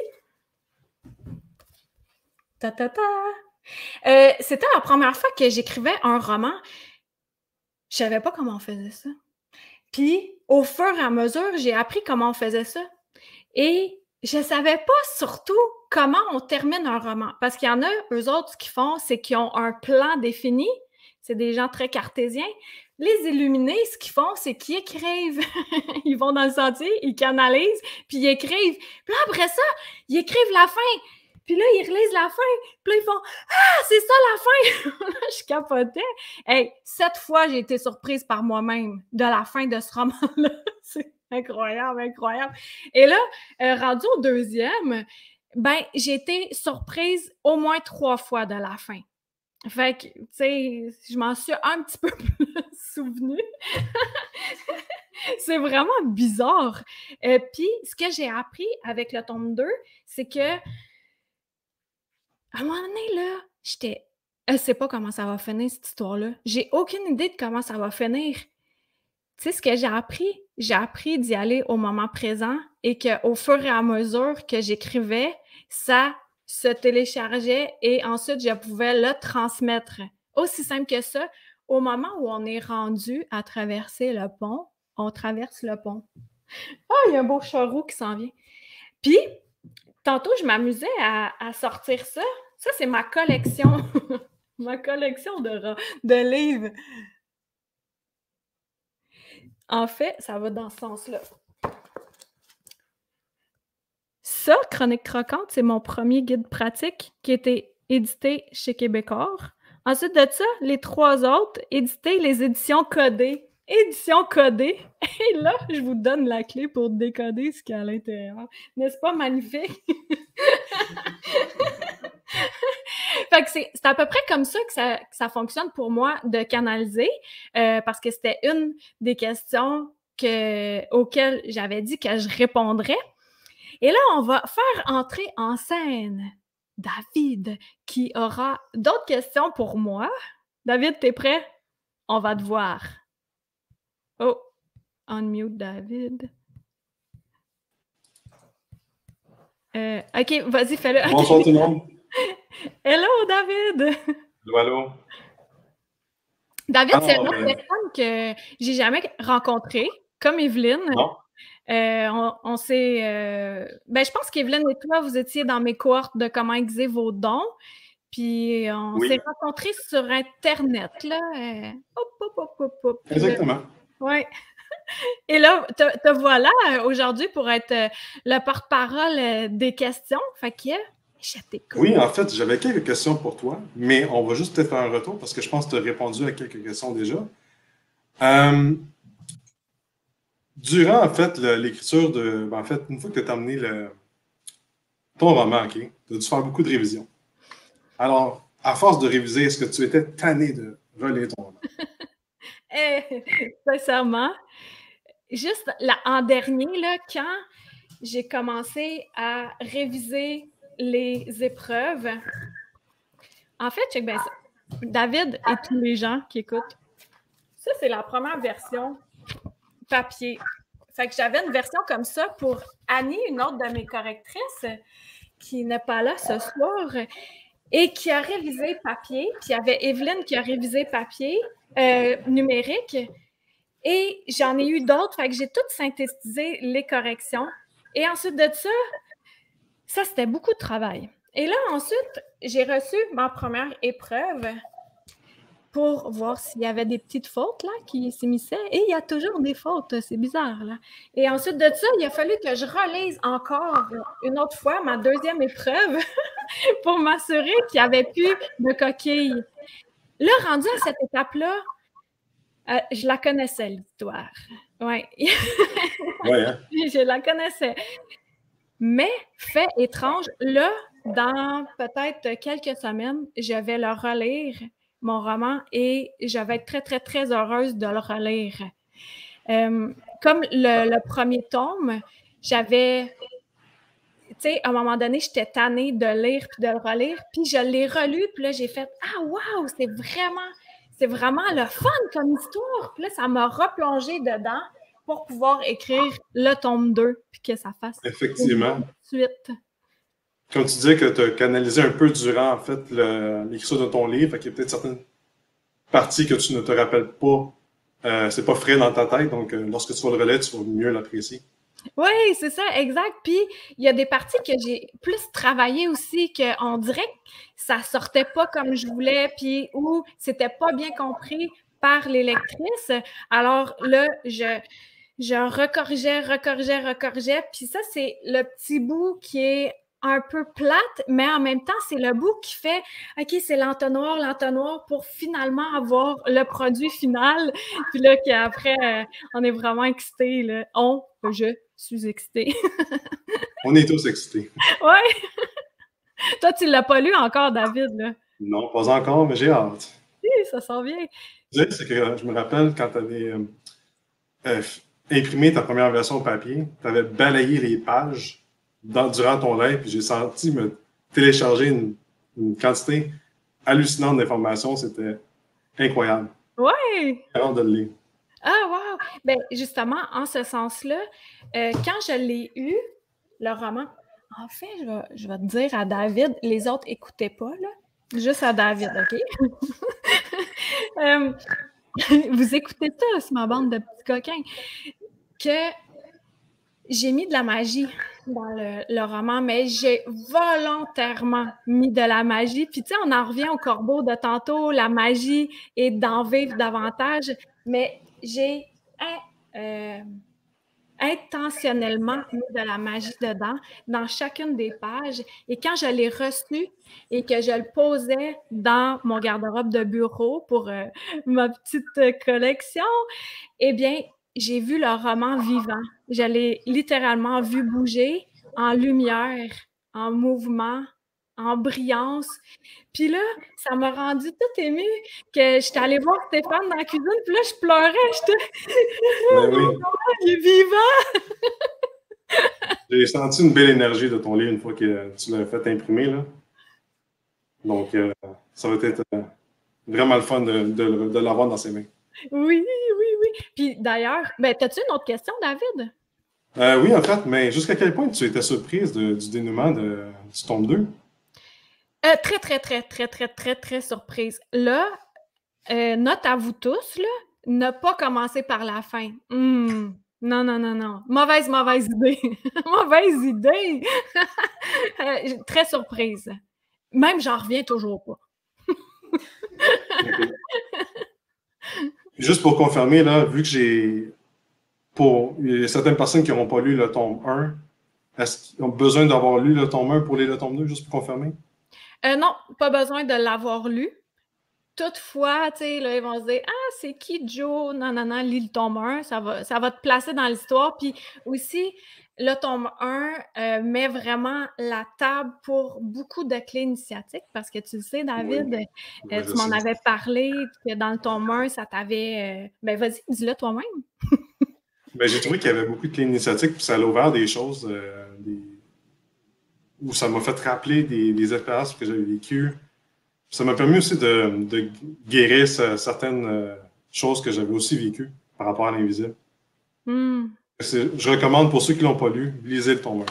S1: C'était la première fois que j'écrivais un roman. Je savais pas comment on faisait ça. Puis, au fur et à mesure, j'ai appris comment on faisait ça. Et je savais pas surtout comment on termine un roman. Parce qu'il y en a, eux autres, ce qu'ils font, c'est qu'ils ont un plan défini. C'est des gens très cartésiens. Les illuminés, ce qu'ils font, c'est qu'ils écrivent. Ils vont dans le sentier, ils canalisent, puis ils écrivent. Puis là, après ça, ils écrivent la fin. Puis là, ils relisent la fin. Puis là, ils font « Ah, c'est ça la fin! » Là, je capotais. Hey, 7 fois, j'ai été surprise par moi-même de la fin de ce roman-là. C'est incroyable. Et là, rendu au deuxième, ben, j'ai été surprise au moins 3 fois de la fin. Fait que, tu sais, je m'en suis un petit peu plus souvenue. C'est vraiment bizarre. Puis, ce que j'ai appris avec le tome 2, c'est que à un moment donné, là, j'étais Je sais pas comment ça va finir, cette histoire-là. J'ai aucune idée de comment ça va finir. Tu sais ce que j'ai appris? J'ai appris d'y aller au moment présent et qu'au fur et à mesure que j'écrivais, ça se téléchargeait et ensuite je pouvais le transmettre. Aussi simple que ça, au moment où on est rendu à traverser le pont, on traverse le pont. Ah, il y a un beau charreau qui s'en vient. Puis, tantôt, je m'amusais à sortir ça. Ça, c'est ma collection. Ma collection de livres. En fait, ça va dans ce sens-là. Ça, Chronique croquante, c'est mon premier guide pratique qui a été édité chez Québécois. Ensuite de ça, les 3 autres, édités les éditions codées. Édition codée. Et là, je vous donne la clé pour décoder ce qu'il y a à l'intérieur. N'est-ce pas magnifique? Fait que c'est à peu près comme ça que ça fonctionne pour moi de canaliser, parce que c'était une des questions auxquelles j'avais dit que je répondrais. Et là, on va faire entrer en scène David, qui aura d'autres questions pour moi. David, t'es prêt? On va te voir. Oh, unmute David. OK, vas-y, fais-le.
S5: Bonsoir tout le monde.
S1: Hello, David!
S5: Allô, allô.
S1: David, c'est une autre personne que j'ai jamais rencontrée, comme Evelyne.
S5: Non?
S1: On s'est... je pense qu'Evelyne et toi, vous étiez dans mes cohortes de comment aiguiser vos dons. Puis on s'est rencontrés sur Internet, là. Hop.
S5: Exactement.
S1: Oui. Et là, te voilà aujourd'hui pour être le porte-parole des questions. Fait que je t'écoute.
S5: Oui, en fait, j'avais quelques questions pour toi, mais on va juste peut-être faire un retour parce que je pense que tu as répondu à quelques questions déjà. Durant, en fait, l'écriture de... En fait, une fois que tu as terminé ton roman, OK, tu as dû faire beaucoup de révisions. Alors, à force de réviser, est-ce que tu étais tanné de relire ton roman?
S1: Sincèrement, juste en dernier, là, quand j'ai commencé à réviser les épreuves, en fait, check bien ça. David et tous les gens qui écoutent, ça, c'est la première version papier. Fait que j'avais une version comme ça pour Annie, une autre de mes correctrices, qui n'est pas là ce soir, et qui a révisé papier. Puis il y avait Evelyne qui a révisé papier numérique. Et j'en ai eu d'autres, fait que j'ai tout synthétisé les corrections. Et ensuite de ça, c'était beaucoup de travail. Et là, ensuite, j'ai reçu ma première épreuve pour voir s'il y avait des petites fautes là qui s'immisçaient. Et il y a toujours des fautes, c'est bizarre, là. Et ensuite de ça, il a fallu que je relise encore une autre fois ma deuxième épreuve pour m'assurer qu'il n'y avait plus de coquilles. Là, rendu à cette étape-là, je la connaissais, l'histoire. Oui.
S5: Hein?
S1: Je la connaissais. Mais, fait étrange, là, dans peut-être quelques semaines, je vais le relire, mon roman, et je vais être très, très, très heureuse de le relire. Comme le premier tome, j'avais... Tu sais, à un moment donné, j'étais tannée de lire puis de le relire, puis je l'ai relu, puis là, j'ai fait « Ah, wow! C'est vraiment le fun comme histoire! » Puis là, ça m'a replongé dedans pour pouvoir écrire le tome 2, puis que ça fasse
S5: effectivement
S1: suite.
S5: Comme tu disais que tu as canalisé un peu durant, en fait, l'écriture de ton livre, fait qu'il y a peut-être certaines parties que tu ne te rappelles pas, c'est pas frais dans ta tête, donc lorsque tu vas le relire, tu vas mieux l'apprécier.
S1: Oui, c'est ça, exact. Puis, il y a des parties que j'ai plus travaillé aussi, qu'on dirait que ça sortait pas comme je voulais, puis ou c'était pas bien compris par les lectrices. Alors là, je recorrigeais, puis ça, c'est le petit bout qui est un peu plate, mais en même temps, c'est le bout qui fait « OK, c'est l'entonnoir pour finalement avoir le produit final. » Puis là, qu'après, on est vraiment excités, là. Je suis excitée.
S5: On est tous excités.
S1: Oui! Toi, tu ne l'as pas lu encore, David, là?
S5: Non, pas encore, mais j'ai hâte.
S1: Oui, ça s'en vient.
S5: C'est que je me rappelle quand tu avais imprimé ta première version au papier, tu avais balayé les pages durant ton live, puis j'ai senti me télécharger une quantité hallucinante d'informations. C'était incroyable.
S1: Ouais!
S5: J'ai hâte de le lire.
S1: Ah, wow! Ben, justement, en ce sens-là, quand je l'ai eu, le roman, en fait, je vais te dire à David, les autres n'écoutaient pas, là. Juste à David, OK? Euh, vous écoutez tous, ma bande de petits coquins, que j'ai mis de la magie dans le roman, mais j'ai volontairement mis de la magie. Puis, tu sais, on en revient au corbeau de tantôt, la magie et d'en vivre davantage, mais j'ai intentionnellement mis de la magie dedans, dans chacune des pages. Et quand je l'ai reçu et que je le posais dans mon garde-robe de bureau pour ma petite collection, eh bien, j'ai vu le roman vivant. Je l'ai littéralement vu bouger en lumière, en mouvement, en brillance. Puis là, ça m'a rendu toute émue que j'étais allée voir Stéphane dans la cuisine, puis là, je pleurais. J'étais...
S5: Ben oui.
S1: Il est vivant!
S5: J'ai senti une belle énergie de ton livre une fois que tu l'as fait imprimer, là. Donc, ça va être vraiment le fun de l'avoir dans ses mains.
S1: Oui, oui, oui. Puis d'ailleurs, ben, t'as-tu une autre question, David?
S5: Oui, en fait, mais jusqu'à quel point tu étais surprise du dénouement du tome 2?
S1: Très, très, très, très, très, très, très surprise. Là, note à vous tous, là, ne pas commencer par la fin. Non, non, non, non. Mauvaise idée. Mauvaise idée. Très surprise. Même, j'en reviens toujours pas.
S5: Okay. Juste pour confirmer, là, vu que il y a certaines personnes qui n'auront pas lu le tome 1, est-ce qu'ils ont besoin d'avoir lu le tome 1 pour lire le tome 2, juste pour confirmer?
S1: Non, pas besoin de l'avoir lu. Toutefois, tu sais, là, ils vont se dire « Ah, c'est qui Joe? Non, non, non, lis le tome 1, ça va te placer dans l'histoire. » Puis aussi, le tome 1 met vraiment la table pour beaucoup de clés initiatiques parce que tu le sais, David,
S5: Oui,
S1: tu m'en avais parlé, que dans le tome 1, ça t'avait... Ben vas-y, dis-le toi-même.
S5: Ben, j'ai trouvé qu'il y avait beaucoup de clés initiatiques, puis ça a ouvert des choses où ça m'a fait rappeler des expériences que j'avais vécues. Ça m'a permis aussi de guérir certaines choses que j'avais aussi vécues par rapport à l'invisible. Je recommande pour ceux qui ne l'ont pas lu, lisez le tome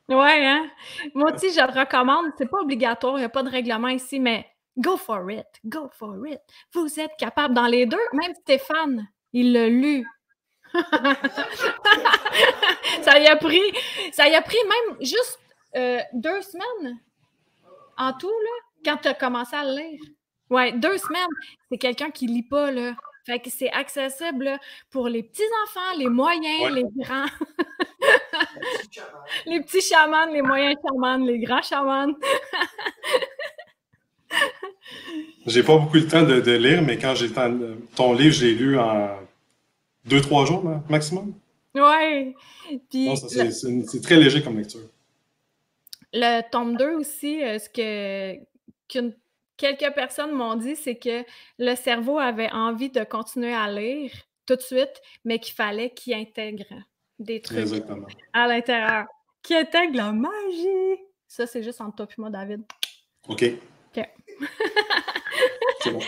S5: 1.
S1: Ouais, hein? Moi aussi, je le recommande. C'est pas obligatoire, il n'y a pas de règlement ici, mais go for it, go for it. Vous êtes capable dans les deux. Même Stéphane, il l'a lu. Ça y a pris même juste 2 semaines en tout, là, quand tu as commencé à le lire. Ouais, 2 semaines. C'est quelqu'un qui lit pas, là. Fait que c'est accessible là, pour les petits-enfants, les moyens, les grands. Les petits chamans, les moyens chamans, les grands chamans.
S5: J'ai pas beaucoup le temps de lire, mais quand j'ai le temps, ton livre, je l'ai lu en 2-3 jours maximum.
S1: Ouais. Puis
S5: c'est très léger comme lecture.
S1: Le tome 2 aussi, quelques personnes m'ont dit, c'est que le cerveau avait envie de continuer à lire tout de suite, mais qu'il fallait qu'il intègre des trucs à l'intérieur. Qu'il intègre la magie! Ça, c'est juste entre toi et moi, David.
S5: OK. C'est bon.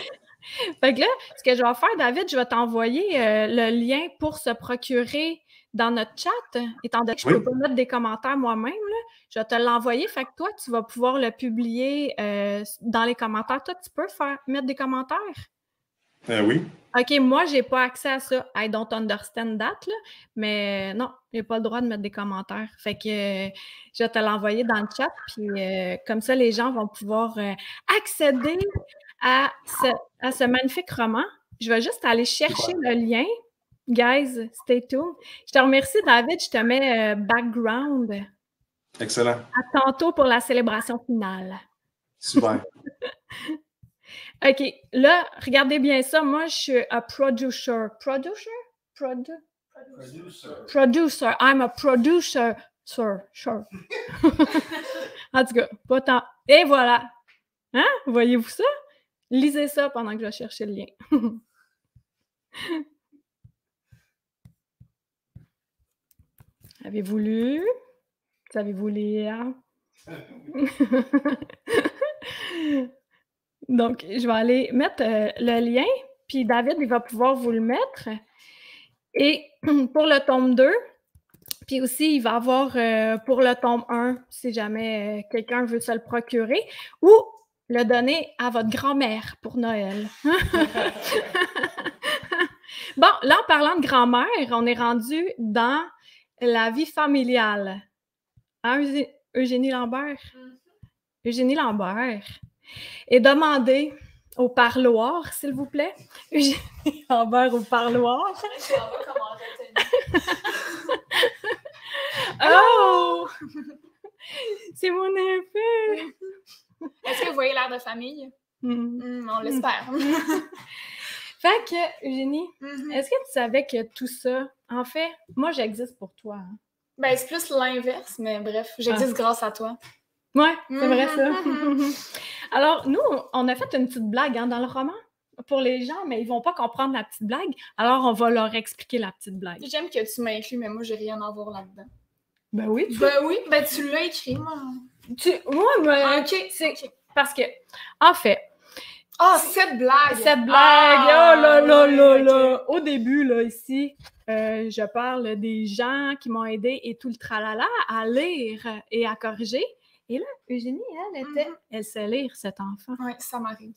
S1: Fait que là, ce que je vais faire, David, je vais t'envoyer le lien pour se procurer dans notre chat, étant donné que je ne peux pas mettre des commentaires moi-même, là, je vais te l'envoyer. Fait que toi, tu vas pouvoir le publier dans les commentaires. Toi, tu peux mettre des commentaires?
S5: Oui.
S1: OK, moi, je n'ai pas accès à ça. I don't understand that, là, mais non, je n'ai pas le droit de mettre des commentaires. Fait que je vais te l'envoyer dans le chat, puis comme ça, les gens vont pouvoir accéder à ce magnifique roman. Je vais juste aller chercher le lien. Guys, stay tuned. Je te remercie, David. Je te mets background.
S5: Excellent.
S1: À tantôt pour la célébration finale.
S5: Super.
S1: OK. Là, regardez bien ça. Moi, je suis un producer. Producer? Producer. I'm a producer. Sure. En tout cas, pas tant. Et voilà. Hein? Voyez-vous ça? Lisez ça pendant que je vais chercher le lien. Avez-vous lu? Savez-vous lire? Donc, je vais aller mettre le lien, puis David, il va pouvoir vous le mettre. Et pour le tome 2, puis aussi, il va avoir pour le tome 1, si jamais quelqu'un veut se le procurer, ou le donner à votre grand-mère pour Noël. Bon, là, en parlant de grand-mère, on est rendu dans la vie familiale. Hein, Eugénie Lambert? Eugénie Lambert est demandée au parloir, s'il vous plaît. Eugénie Lambert au parloir.
S4: Je ne sais pas comment retenir.
S1: Oh! C'est mon effet!
S4: Est-ce que vous voyez l'air de famille? On l'espère.
S1: Fait que, Eugénie, est-ce que tu savais que tout ça, en fait, moi, j'existe pour toi. Hein?
S4: Ben, c'est plus l'inverse, mais bref, j'existe grâce à toi.
S1: Ouais, c'est vrai ça. Alors, nous, on a fait une petite blague hein, dans le roman pour les gens, mais ils vont pas comprendre la petite blague. Alors, on va leur expliquer la petite blague.
S4: J'aime que tu m'as inclus, mais moi, j'ai rien à voir là-dedans.
S1: Ben oui.
S4: Ben tu l'as écrit, moi.
S1: Ok, c'est parce que, en fait...
S4: cette blague!
S1: Cette blague! Oh là là là là! Au début, là, ici, je parle des gens qui m'ont aidé et tout le tralala à lire et à corriger. Et là, Eugénie, elle sait lire, cet enfant.
S4: Oui, ça m'arrive.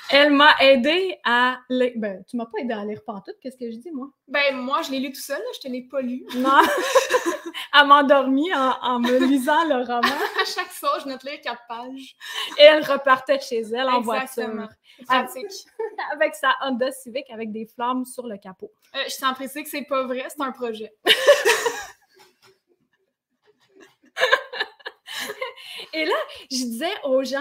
S1: Elle m'a aidé à lire. Ben, tu m'as pas aidé à lire pantoute, qu'est-ce que je dis, moi?
S4: Ben, moi, je l'ai lu tout seul, là, je te l'ai pas lu.
S1: Non! Elle m'a endormie en me lisant le roman.
S4: À chaque soir, je note lire 4 pages.
S1: Et elle repartait chez elle en
S4: Exactement.
S1: voiture.
S4: Pratique.
S1: Avec sa Honda Civic avec des flammes sur le capot.
S4: Je tiens à préciser que c'est pas vrai, c'est un projet.
S1: Et là, je disais aux gens,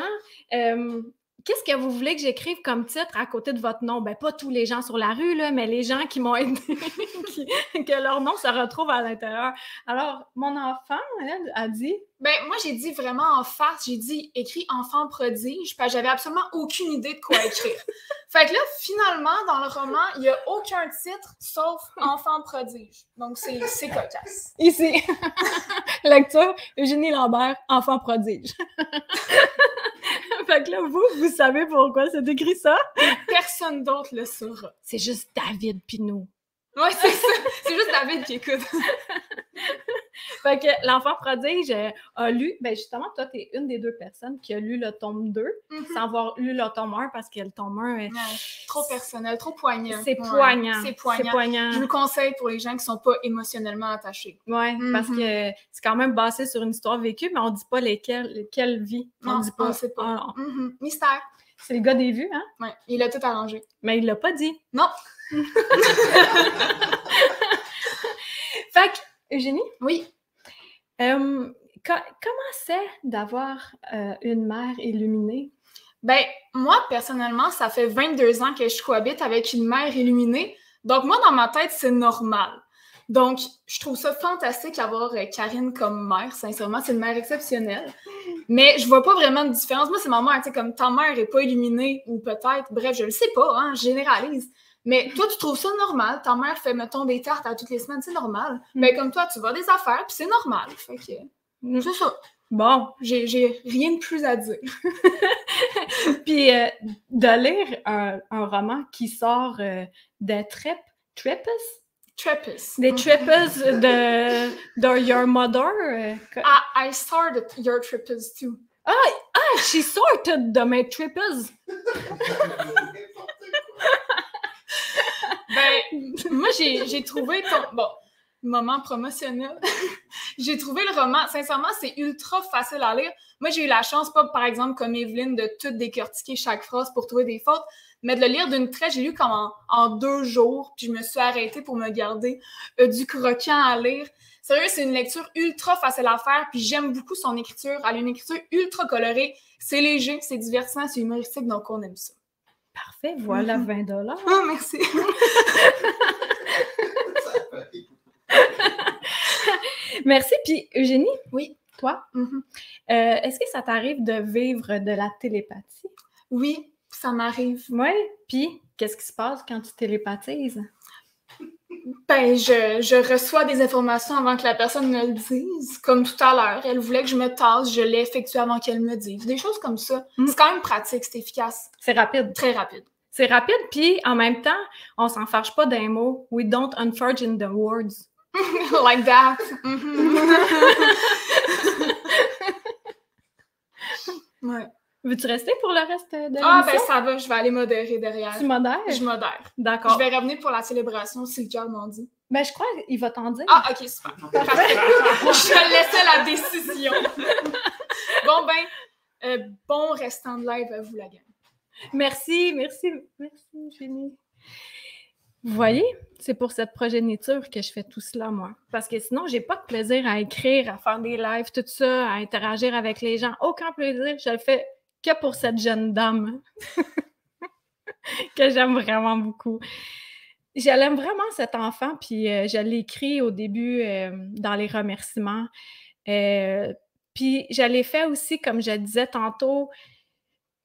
S1: qu'est-ce que vous voulez que j'écrive comme titre à côté de votre nom? Ben, pas tous les gens sur la rue, là, mais les gens qui m'ont aidé, que leur nom se retrouve à l'intérieur. Alors, mon enfant, elle, a dit...
S4: Ben, moi, j'ai dit vraiment en face, j'ai dit écrit enfant prodige, parce que j'avais absolument aucune idée de quoi écrire. Fait que là, finalement, dans le roman, il n'y a aucun titre sauf enfant prodige. Donc, c'est cocasse.
S1: Ici, lecture, Eugénie Lambert, enfant prodige. Fait que là, vous savez pourquoi c'est écrit ça?
S4: Personne d'autre le saura.
S1: C'est juste David pis nous.
S4: Ouais, c'est ça. C'est juste David qui écoute.
S1: Fait que l'enfant prodige a lu, ben justement, toi, t'es une des 2 personnes qui a lu le tome 2 sans avoir lu le tome 1 parce que le tome 1...
S4: trop personnel, trop poignant.
S1: C'est poignant.
S4: C'est poignant. Je vous le conseille pour les gens qui sont pas émotionnellement attachés.
S1: Ouais, parce que c'est quand même basé sur une histoire vécue, mais on dit pas quelle vie.
S4: Non,
S1: on dit pas.
S4: On sait pas. Mystère.
S1: C'est le gars des vues, hein?
S4: Ouais, il a tout arrangé.
S1: Mais il l'a pas dit.
S4: Non.
S1: Fait que, Eugénie?
S4: Oui.
S1: Comment c'est d'avoir une mère illuminée?
S4: Ben, moi, personnellement, ça fait 22 ans que je cohabite avec une mère illuminée. Donc, moi, dans ma tête, c'est normal. Donc, je trouve ça fantastique d'avoir Karine comme mère. Sincèrement, c'est une mère exceptionnelle. Mais je vois pas vraiment de différence. Moi, c'est ma mère, tu sais, comme ta mère est pas illuminée, ou peut-être, bref, je le sais pas, hein, je généralise. Mais toi, tu trouves ça normal. Ta mère fait, mettons, des tartes à toutes les semaines, c'est normal. Mais comme toi, tu vas des affaires, puis c'est normal. Fait que, c'est ça.
S1: Bon.
S4: J'ai rien de plus à dire.
S1: Puis, de lire un roman qui sort des Treppas? Des Treppas de Your Mother.
S4: I started Your Treppas too.
S1: She sorted de mes Treppas.
S4: Ben, moi, j'ai trouvé ton... Bon, moment promotionnel. J'ai trouvé le roman, sincèrement, c'est ultra facile à lire. Moi, j'ai eu la chance, pas par exemple comme Evelyne, de tout décortiquer chaque phrase pour trouver des fautes, mais de le lire d'une traite. J'ai lu comme en 2 jours, puis je me suis arrêtée pour me garder du croquant à lire. Sérieux, c'est une lecture ultra facile à faire, puis j'aime beaucoup son écriture. Elle a une écriture ultra colorée. C'est léger, c'est divertissant, c'est humoristique, donc on aime ça.
S1: Parfait, voilà 20 $.
S4: Oh, merci.
S1: Merci. Puis, Eugénie?
S4: Oui.
S1: Toi? Est-ce que ça t'arrive de vivre de la télépathie?
S4: Oui, ça m'arrive.
S1: Oui. Puis, qu'est-ce qui se passe quand tu télépathises?
S4: Ben, je reçois des informations avant que la personne me le dise. Comme tout à l'heure, elle voulait que je me tasse, je l'ai effectué avant qu'elle me dise. Des choses comme ça. C'est quand même pratique, c'est efficace.
S1: C'est rapide.
S4: Très rapide.
S1: C'est rapide, puis en même temps, on s'en fâche pas d'un mot. We don't unforge in the words.
S4: Like that. Ouais.
S1: Veux-tu rester pour le reste de l'émission?
S4: Ah, ben ça va, je vais aller modérer derrière.
S1: Tu modères?
S4: Je modère.
S1: D'accord.
S4: Je vais revenir pour la célébration si le cœur m'en dit.
S1: Ben, je crois qu'il va t'en dire.
S4: Ah, OK, super. Parfait. Je te laissais la décision. Bon, ben, bon restant de live à vous, la gang.
S1: Merci, Jenny. Vous voyez, c'est pour cette progéniture que je fais tout cela, moi. Parce que sinon, j'ai pas de plaisir à écrire, à faire des lives, tout ça, à interagir avec les gens. Aucun plaisir. Je le fais que pour cette jeune dame que j'aime vraiment beaucoup. Je l'aime vraiment, cet enfant, puis je l'ai écrit au début dans les remerciements. Puis je l'ai fait aussi, comme je disais tantôt,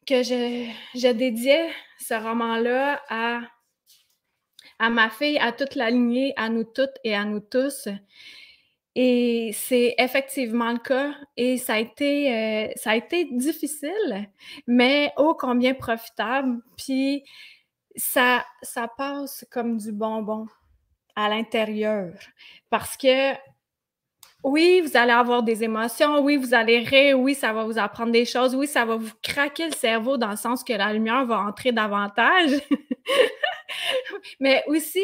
S1: que je dédiais ce roman-là à ma fille, à toute la lignée, à nous toutes et à nous tous. Et c'est effectivement le cas. Et ça a été difficile, mais ô combien profitable. Puis ça passe comme du bonbon à l'intérieur. Parce que oui, vous allez avoir des émotions, oui, vous allez rire, oui, ça va vous apprendre des choses, oui, ça va vous craquer le cerveau dans le sens que la lumière va entrer davantage. Mais aussi,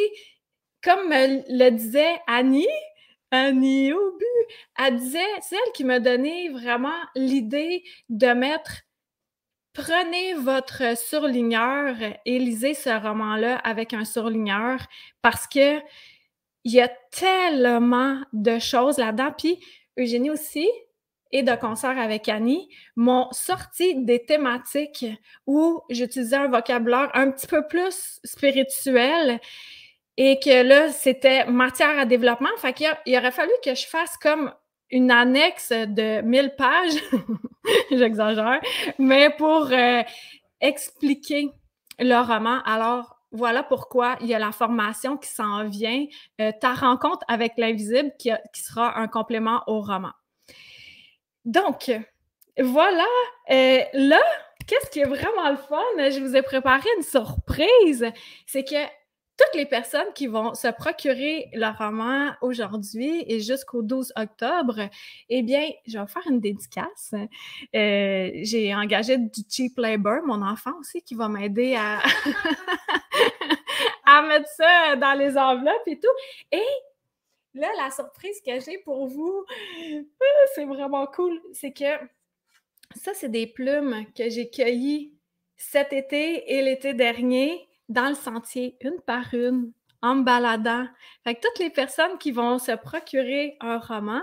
S1: comme le disait Annie au but, elle disait, c'est elle qui m'a donné vraiment l'idée de mettre « Prenez votre surligneur et lisez ce roman-là avec un surligneur » parce que il y a tellement de choses là-dedans. Puis Eugénie aussi, et de concert avec Annie, m'ont sorti des thématiques où j'utilisais un vocabulaire un petit peu plus spirituel et que là, c'était matière à développement. Fait qu'il aurait fallu que je fasse comme une annexe de 1000 pages, j'exagère, mais pour expliquer le roman. Alors, voilà pourquoi il y a la formation qui s'en vient, ta rencontre avec l'invisible qui sera un complément au roman. Donc, voilà. Là, qu'est-ce qui est vraiment le fun? Je vous ai préparé une surprise. C'est que toutes les personnes qui vont se procurer le roman aujourd'hui et jusqu'au 12 octobre, eh bien, je vais faire une dédicace. J'ai engagé du cheap labor, mon enfant aussi, qui va m'aider à à mettre ça dans les enveloppes et tout. Et là, la surprise que j'ai pour vous, c'est vraiment cool, c'est que ça, c'est des plumes que j'ai cueillies cet été et l'été dernier dans le sentier, une par une, en me baladant. Fait que toutes les personnes qui vont se procurer un roman,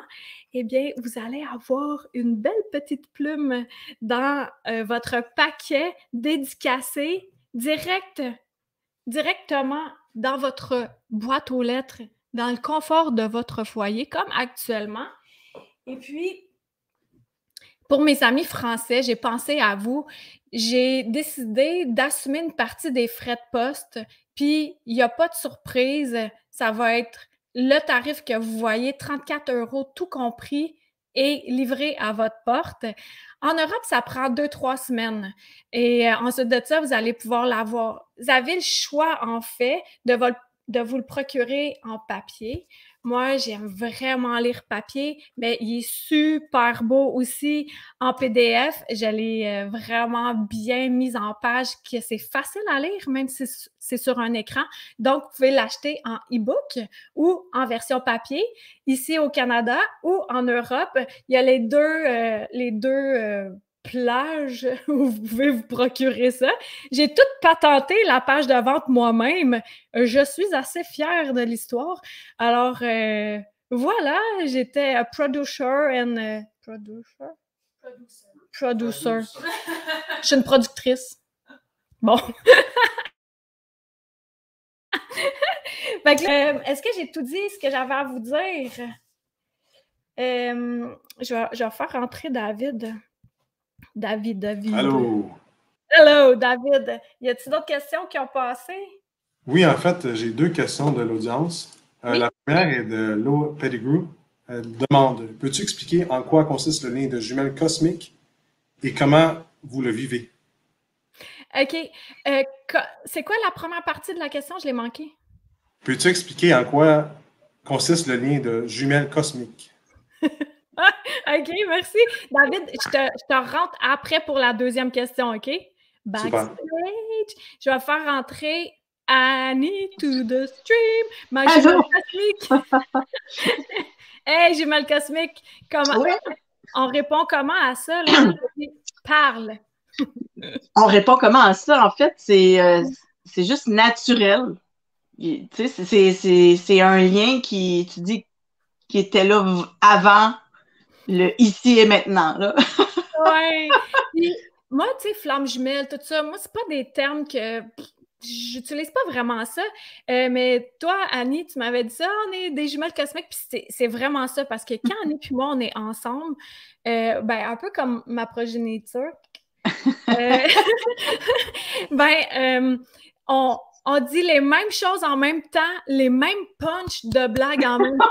S1: eh bien, vous allez avoir une belle petite plume dans votre paquet dédicacé directement dans votre boîte aux lettres, dans le confort de votre foyer, comme actuellement. Et puis, pour mes amis français, j'ai pensé à vous. J'ai décidé d'assumer une partie des frais de poste, puis il n'y a pas de surprise. Ça va être le tarif que vous voyez, 34 € tout compris, et livré à votre porte. En Europe, ça prend 2-3 semaines. Et ensuite de ça, vous allez pouvoir l'avoir. Vous avez le choix, en fait, de vous le procurer en papier. Moi, j'aime vraiment lire papier, mais il est super beau aussi en PDF. Je l'ai vraiment bien mis en page, que c'est facile à lire, même si c'est sur un écran. Donc, vous pouvez l'acheter en e-book ou en version papier. Ici au Canada ou en Europe, il y a les deux plages où vous pouvez vous procurer ça. J'ai tout patenté la page de vente moi-même. Je suis assez fière de l'histoire. Alors, voilà, j'étais a producer and... Producer. Je suis une productrice. Bon. Fait que, est-ce que j'ai tout dit ce que j'avais à vous dire? Je vais faire rentrer David. David.
S5: Allô?
S1: Hello, David. Y a-t-il d'autres questions qui ont passé?
S5: Oui, en fait, j'ai 2 questions de l'audience.
S1: Oui.
S5: La première est de Lo Pettigrew. Elle demande, peux-tu expliquer en quoi consiste le lien de jumelles cosmiques et comment vous le vivez?
S1: OK. C'est quoi la première partie de la question? Je l'ai manqué.
S5: Peux-tu expliquer en quoi consiste le lien de jumelles cosmiques?
S1: OK, merci. David, je te rentre après pour la deuxième question, OK? Backstage. Je vais faire rentrer Annie to the stream. Ma jumelle cosmique. Hey, jumelle cosmique. Comment...
S2: Oui.
S1: On répond comment à ça, là? Parle.
S2: On répond comment à ça? En fait, c'est juste naturel. Tu sais, c'est un lien qui, tu dis, qui était là avant le ici et maintenant, là.
S1: Ouais. Puis, moi, tu sais, flamme jumelle, tout ça, moi, c'est pas des termes que j'utilise pas vraiment ça. Mais toi, Annie, tu m'avais dit ça, on est des jumelles cosmiques, puis c'est vraiment ça, parce que quand Annie puis moi, on est ensemble, ben, un peu comme ma progéniture, on dit les mêmes choses en même temps, les mêmes punchs de blagues en même temps.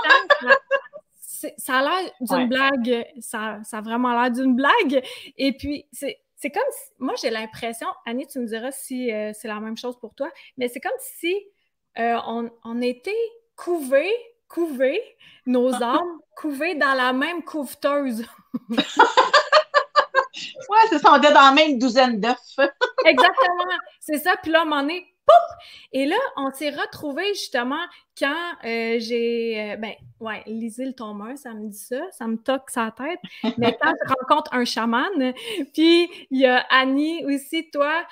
S1: Ça a l'air d'une blague, ça a vraiment l'air d'une blague. Et puis, c'est comme si, moi, j'ai l'impression, Annie, tu me diras si c'est la même chose pour toi, mais c'est comme si on était couvés, nos âmes couvées dans la même couveteuse.
S2: Ouais, c'est ça, on était dans la même douzaine d'œufs.
S1: Exactement, c'est ça. Puis là, à un moment donné, pouf! Et là, on s'est retrouvés justement quand j'ai... Lizzie ton mère, ça me dit ça me toque sa tête. Mais quand je rencontre un chaman, puis il y a Annie aussi, toi,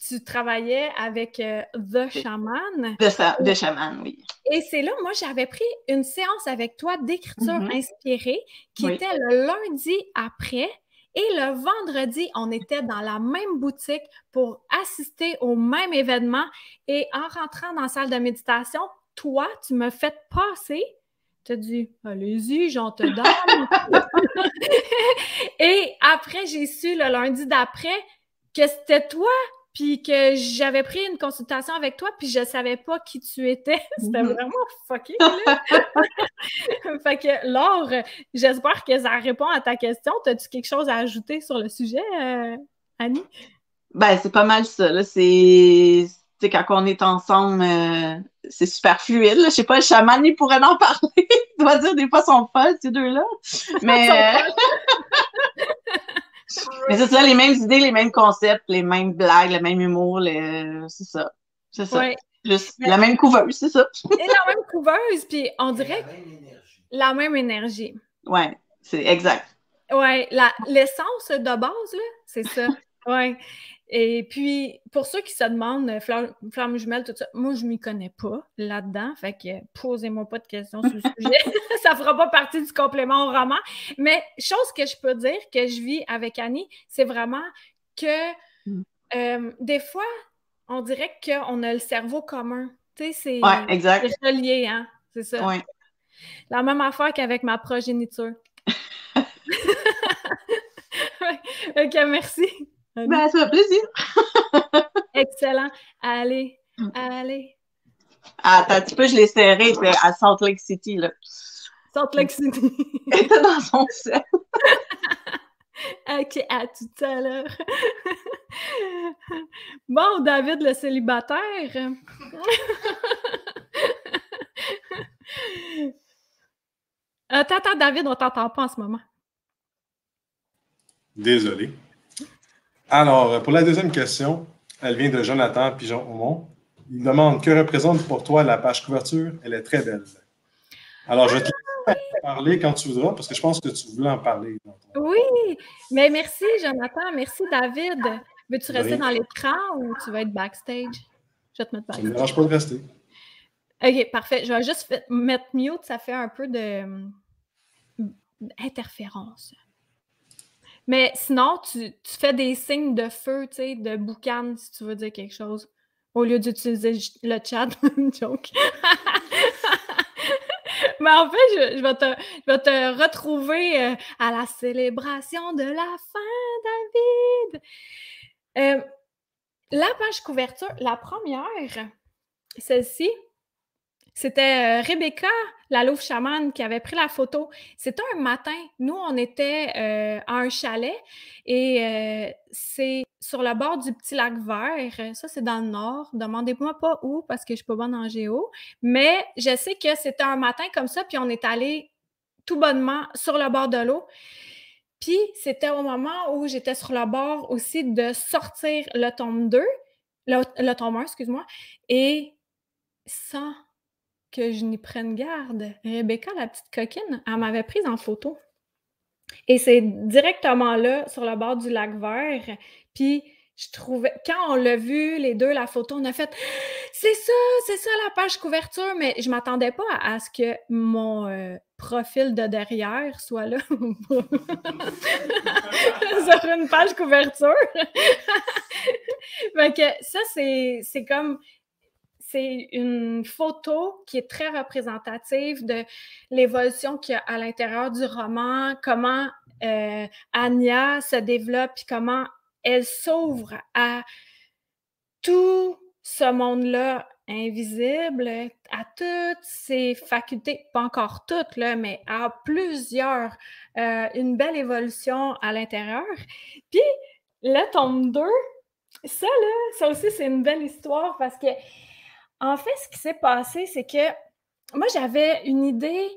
S1: tu travaillais avec The Shaman.
S2: The Shaman, oui.
S1: Et c'est là, moi, j'avais pris une séance avec toi d'écriture inspirée qui était le lundi après. Et le vendredi, on était dans la même boutique pour assister au même événement. Et en rentrant dans la salle de méditation, toi, tu m'as fait passer. Tu as dit, allez-y, j'en te donne. Et après, j'ai su le lundi d'après que c'était toi, puis que j'avais pris une consultation avec toi, puis je savais pas qui tu étais. C'était vraiment fucking, là. Fait que, Laure, j'espère que ça répond à ta question. As-tu quelque chose à ajouter sur le sujet, Annie?
S2: Ben, c'est pas mal ça, là. C'est quand on est ensemble, c'est super fluide, là. Je sais pas, le chaman, il pourrait en parler. Il doit dire des fois son folles, ces deux-là. Mais... Mais c'est ça, les mêmes idées, les mêmes concepts, les mêmes blagues, le même humour, c'est ça. C'est ça.
S1: Ouais.
S2: Juste la même couveuse, c'est ça.
S1: Et la même couveuse, puis on dirait la même énergie.
S2: Ouais, c'est exact.
S1: Ouais, l'essence de base, là, c'est ça. Ouais. Et puis, pour ceux qui se demandent, flamme jumelle, tout ça, moi, je m'y connais pas là-dedans, fait que posez-moi pas de questions sur le sujet. Ça fera pas partie du complément au roman. Mais chose que je peux dire que je vis avec Annie, c'est vraiment que des fois, on dirait qu'on a le cerveau commun. Tu sais, c'est relié, hein? C'est ça.
S2: Ouais.
S1: La même affaire qu'avec ma progéniture. OK, merci.
S2: Ben, ça fait plaisir.
S1: Excellent. Allez.
S2: Attends un petit peu, je l'ai serré, c'était à Salt Lake City, là.
S1: Salt Lake City.
S2: Elle était dans son sel.
S1: OK, à tout à l'heure. Bon, David, le célibataire. Attends, David, on t'entend pas en ce moment.
S5: Désolé. Alors, pour la deuxième question, elle vient de Jonathan Pigeon-Aumont. Il demande, que représente pour toi la page couverture? Elle est très belle. Alors, je te laisse parler quand tu voudras, parce que je pense que tu voulais en parler.
S1: Oui, mais merci, Jonathan. Merci, David. Veux-tu rester dans l'écran ou tu vas être backstage? Je vais te mettre backstage.
S5: Ça ne me dérange pas de rester.
S1: OK, parfait. Je vais juste mettre mute. Ça fait un peu d'interférence. Mais sinon, tu fais des signes de feu, tu sais, de boucan, si tu veux dire quelque chose, au lieu d'utiliser le chat. Joke. Mais en fait, je vais te retrouver à la célébration de la fin, David. La page couverture, la première, celle-ci, C'était Rebecca, la louve chamane, qui avait pris la photo. C'était un matin. Nous, on était à un chalet et c'est sur le bord du petit lac Vert. Ça, c'est dans le nord. Demandez-moi pas où parce que je suis pas bonne en géo. Mais je sais que c'était un matin comme ça, puis on est allé tout bonnement sur le bord de l'eau. Puis c'était au moment où j'étais sur le bord aussi de sortir le tome 2, le tome 1, excuse-moi, et sans que je n'y prenne garde, Rebecca, la petite coquine, elle m'avait prise en photo. Et c'est directement là, sur le bord du lac Vert. Puis je trouvais, quand on l'a vu, les deux, la photo, on a fait c'est ça la page couverture, mais je m'attendais pas à ce que mon profil de derrière soit là sur une page couverture. Fait que ça, c'est comme c'est une photo qui est très représentative de l'évolution qu'il y a à l'intérieur du roman, comment Anya se développe, puis comment elle s'ouvre à tout ce monde-là invisible, à toutes ses facultés, pas encore toutes, là, mais à plusieurs, une belle évolution à l'intérieur. Puis, le tome 2, ça aussi, c'est une belle histoire parce que en fait, ce qui s'est passé, c'est que moi, j'avais une idée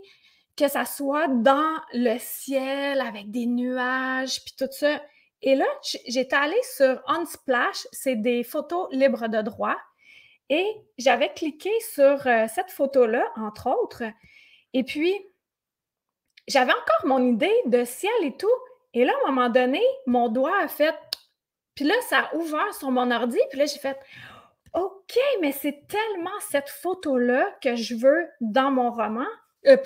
S1: que ça soit dans le ciel avec des nuages puis tout ça. Et là, j'étais allée sur Unsplash, c'est des photos libres de droit. Et j'avais cliqué sur cette photo-là, entre autres. Et puis, j'avais encore mon idée de ciel et tout. Et là, à un moment donné, mon doigt a fait... Puis là, ça a ouvert sur mon ordi. Puis là, j'ai fait... OK, mais c'est tellement cette photo-là que je veux dans mon roman,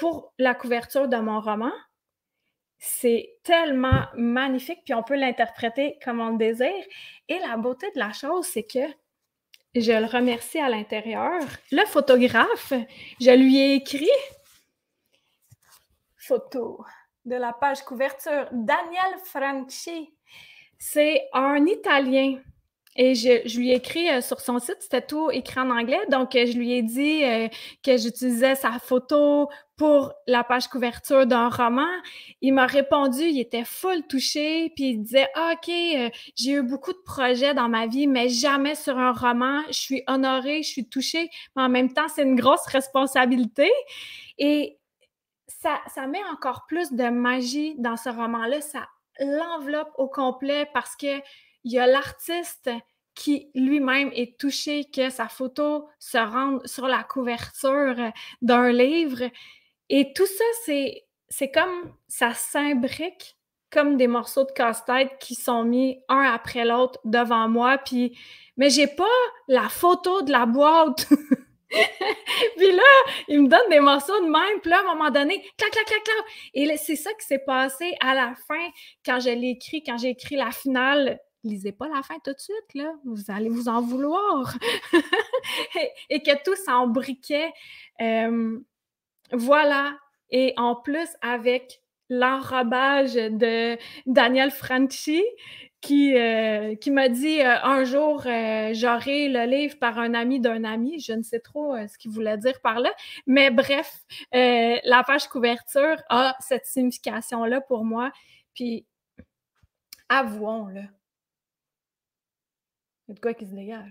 S1: pour la couverture de mon roman. C'est tellement magnifique, puis on peut l'interpréter comme on le désire. Et la beauté de la chose, c'est que je le remercie à l'intérieur. Le photographe, je lui ai écrit photo de la page couverture, Daniel Franchi. C'est un Italien. Et je lui ai écrit sur son site, c'était tout écrit en anglais, donc je lui ai dit que j'utilisais sa photo pour la page couverture d'un roman. Il m'a répondu, il était full touché, puis il disait « OK, j'ai eu beaucoup de projets dans ma vie, mais jamais sur un roman. Je suis honorée, je suis touchée, mais en même temps, c'est une grosse responsabilité. » Et ça met encore plus de magie dans ce roman-là, ça l'enveloppe au complet parce que il y a l'artiste qui lui-même est touché que sa photo se rende sur la couverture d'un livre. Et tout ça, c'est comme ça s'imbrique comme des morceaux de casse-tête qui sont mis un après l'autre devant moi. Puis, mais j'ai pas la photo de la boîte. Puis là, il me donne des morceaux de même. Puis là, à un moment donné, clac, clac, clac, clac. Et c'est ça qui s'est passé à la fin quand je l'ai écrit, quand j'ai écrit la finale. Lisez pas la fin tout de suite, là. Vous allez vous en vouloir. et que tout s'embriquait. Voilà. Et en plus, avec l'enrobage de Daniel Franchi, qui m'a dit un jour, j'aurai le livre par un ami d'un ami. Je ne sais trop ce qu'il voulait dire par là. Mais bref, la page couverture a cette signification-là pour moi. Puis, avouons, là. Il y a de quoi qui se dégage?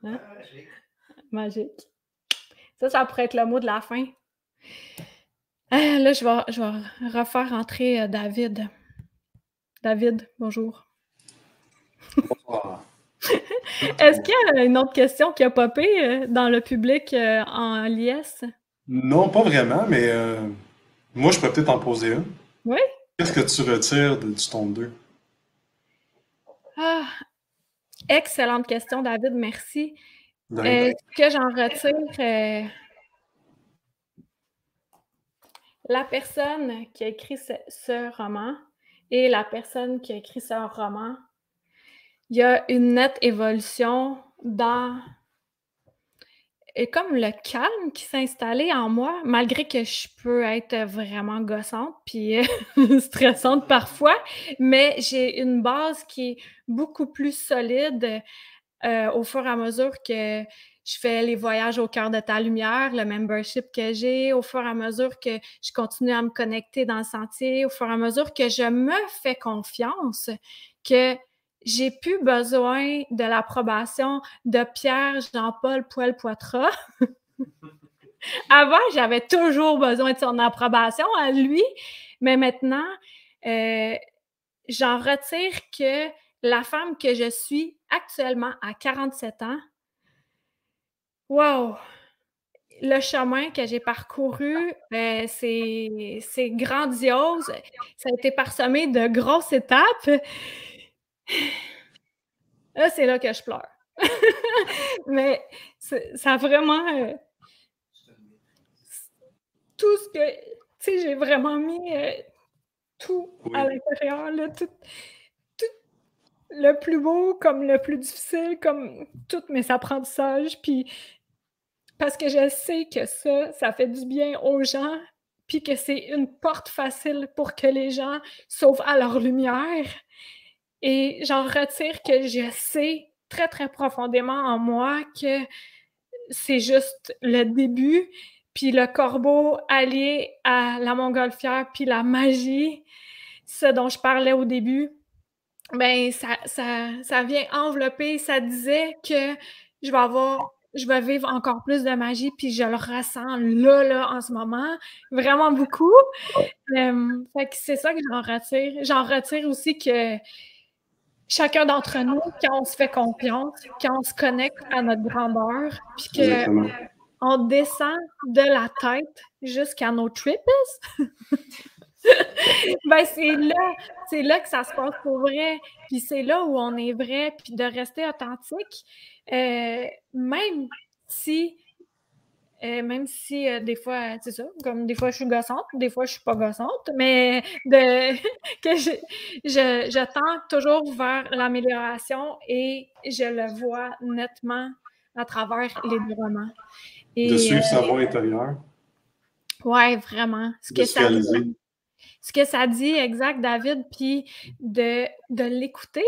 S1: Hein? Magique. Ça pourrait être le mot de la fin. Là, je vais refaire entrer David. David, bonjour.
S5: Bonsoir.
S1: Est-ce qu'il y a une autre question qui a popé dans le public en liesse?
S5: Non, pas vraiment, mais moi, je pourrais peut-être en poser une.
S1: Oui?
S5: Qu'est-ce que tu retires du tome 2?
S1: Ah, excellente question, David, merci. Ce que j'en retire, la personne qui a écrit ce roman et la personne qui a écrit ce roman, il y a une nette évolution dans comme le calme qui s'est installé en moi, malgré que je peux être vraiment gossante puis stressante parfois, mais j'ai une base qui est beaucoup plus solide au fur et à mesure que je fais les voyages au cœur de ta lumière, le membership que j'ai, au fur et à mesure que je continue à me connecter dans le sentier, au fur et à mesure que je me fais confiance, que j'ai plus besoin de l'approbation de Pierre Jean-Paul Poil-Poitras. Avant, j'avais toujours besoin de son approbation à lui, mais maintenant, j'en retire que la femme que je suis actuellement à 47 ans, wow! Le chemin que j'ai parcouru, c'est grandiose. Ça a été parsemé de grosses étapes. Là, c'est là que je pleure. Mais ça a vraiment tout ce que... Tu sais, j'ai vraiment mis tout à l'intérieur, là, tout le plus beau comme le plus difficile, comme tous mes apprentissages, puis parce que je sais que ça fait du bien aux gens, puis que c'est une porte facile pour que les gens s'ouvrent à leur lumière. Et j'en retire que je sais très, très profondément en moi que c'est juste le début, puis le corbeau allié à la montgolfière, puis la magie, ce dont je parlais au début, ben ça vient envelopper, ça disait que je vais vivre encore plus de magie, puis je le ressens là, en ce moment, vraiment beaucoup. Fait que c'est ça que j'en retire. J'en retire aussi que chacun d'entre nous, quand on se fait confiance, quand on se connecte à notre grandeur, puis qu'on descend de la tête jusqu'à nos tripes, ben c'est là que ça se passe pour vrai, puis c'est là où on est vrai, puis de rester authentique, même si des fois, c'est ça, comme des fois je suis gossante, des fois je suis pas gossante, mais que je tends toujours vers l'amélioration et je le vois nettement à travers les deux romans. Et,
S5: de suivre sa voix intérieure.
S1: Ouais, vraiment. Ce que ça dit, exact, David, puis de l'écouter.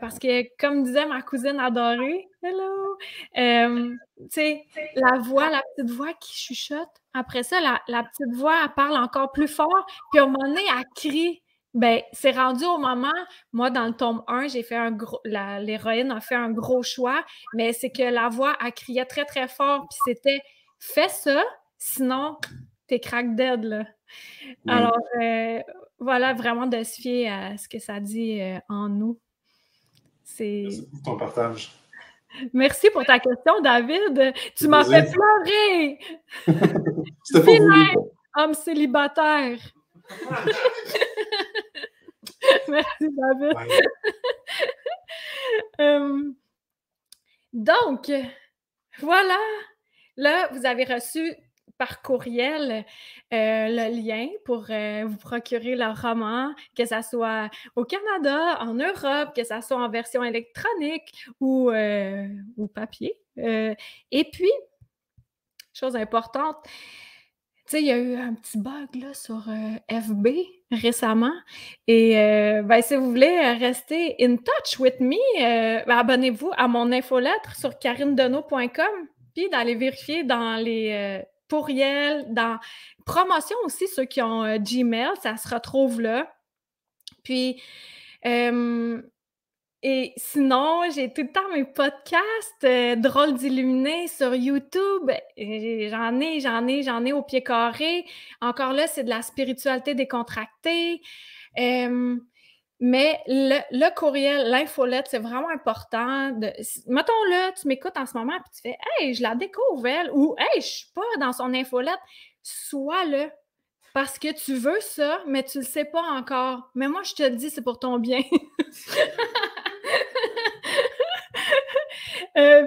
S1: Parce que, comme disait ma cousine adorée, hello, tu sais, la petite voix qui chuchote, après ça, la petite voix, elle parle encore plus fort, puis à un moment donné, elle crie. Ben, c'est rendu au moment, moi, dans le tome 1, j'ai fait l'héroïne a fait un gros choix, mais c'est que la voix, elle criait très, très fort, puis c'était « Fais ça, sinon, t'es crack dead, là. » Alors, voilà, vraiment de se fier à ce que ça dit en nous.
S5: Merci pour ton partage.
S1: Merci pour ta question, David. Tu m'as fait pleurer.
S5: C'était pas voulu.
S1: Homme célibataire. Merci, David. Donc, voilà. Là, vous avez reçu par courriel le lien pour vous procurer le roman, que ça soit au Canada, en Europe, que ça soit en version électronique ou papier. Et puis, chose importante, tu sais, il y a eu un petit bug là, sur FB récemment. Et si vous voulez rester in touch with me, abonnez-vous à mon infolettre sur karinedeneau.com, puis d'aller vérifier dans les pourriels, dans promotion aussi, ceux qui ont Gmail, ça se retrouve là. Puis, et sinon, j'ai tout le temps mes podcasts Drôles d'illuminés sur YouTube. J'en ai au pied carré. Encore là, c'est de la spiritualité décontractée. Mais le courriel, l'infolette, c'est vraiment important. Mettons là, tu m'écoutes en ce moment et tu fais « Hey, je la découvre, elle » ou « Hey, je suis pas dans son infolette. » Sois là. Parce que tu veux ça, mais tu le sais pas encore. Mais moi, je te le dis, c'est pour ton bien.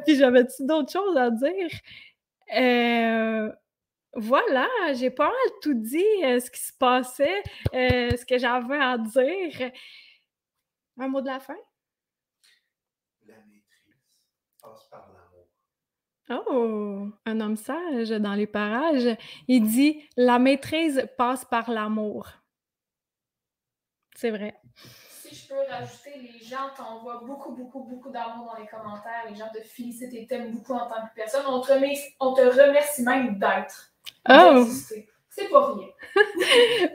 S1: Puis j'avais-tu d'autres choses à dire? Voilà, j'ai pas mal tout dit, ce qui se passait, ce que j'avais à dire. Un mot de la fin?
S6: La maîtrise passe par l'amour.
S1: Oh! Un homme sage dans les parages. Il dit « La maîtrise passe par l'amour ». C'est vrai.
S4: C'est si je peux rajouter, les gens t'envoient beaucoup d'amour dans les commentaires. Les gens te félicitent et t'aiment beaucoup en tant que personne. On te remercie même d'être. D'exister. C'est pas rien.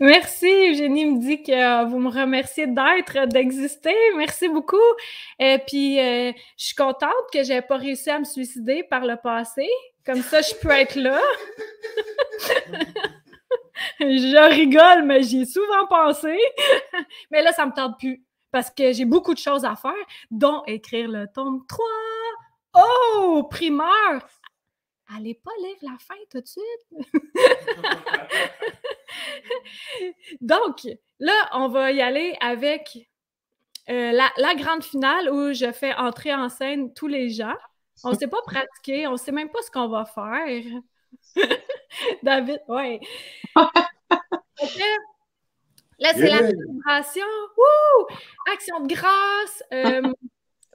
S1: Merci. Eugénie me dit que vous me remerciez d'exister. Merci beaucoup. Puis, je suis contente que j'ai pas réussi à me suicider par le passé. Comme ça, je peux être là. Je rigole, mais j'y ai souvent pensé. Mais là, ça me tente plus parce que j'ai beaucoup de choses à faire, dont écrire le tome 3. Oh, primeur! Allez pas lire la fin tout de suite. Donc, là, on va y aller avec la grande finale où je fais entrer en scène tous les gens. On ne sait pas pratiquer, on ne sait même pas ce qu'on va faire. David, ouais. Là, c'est la célébration. Action de grâce.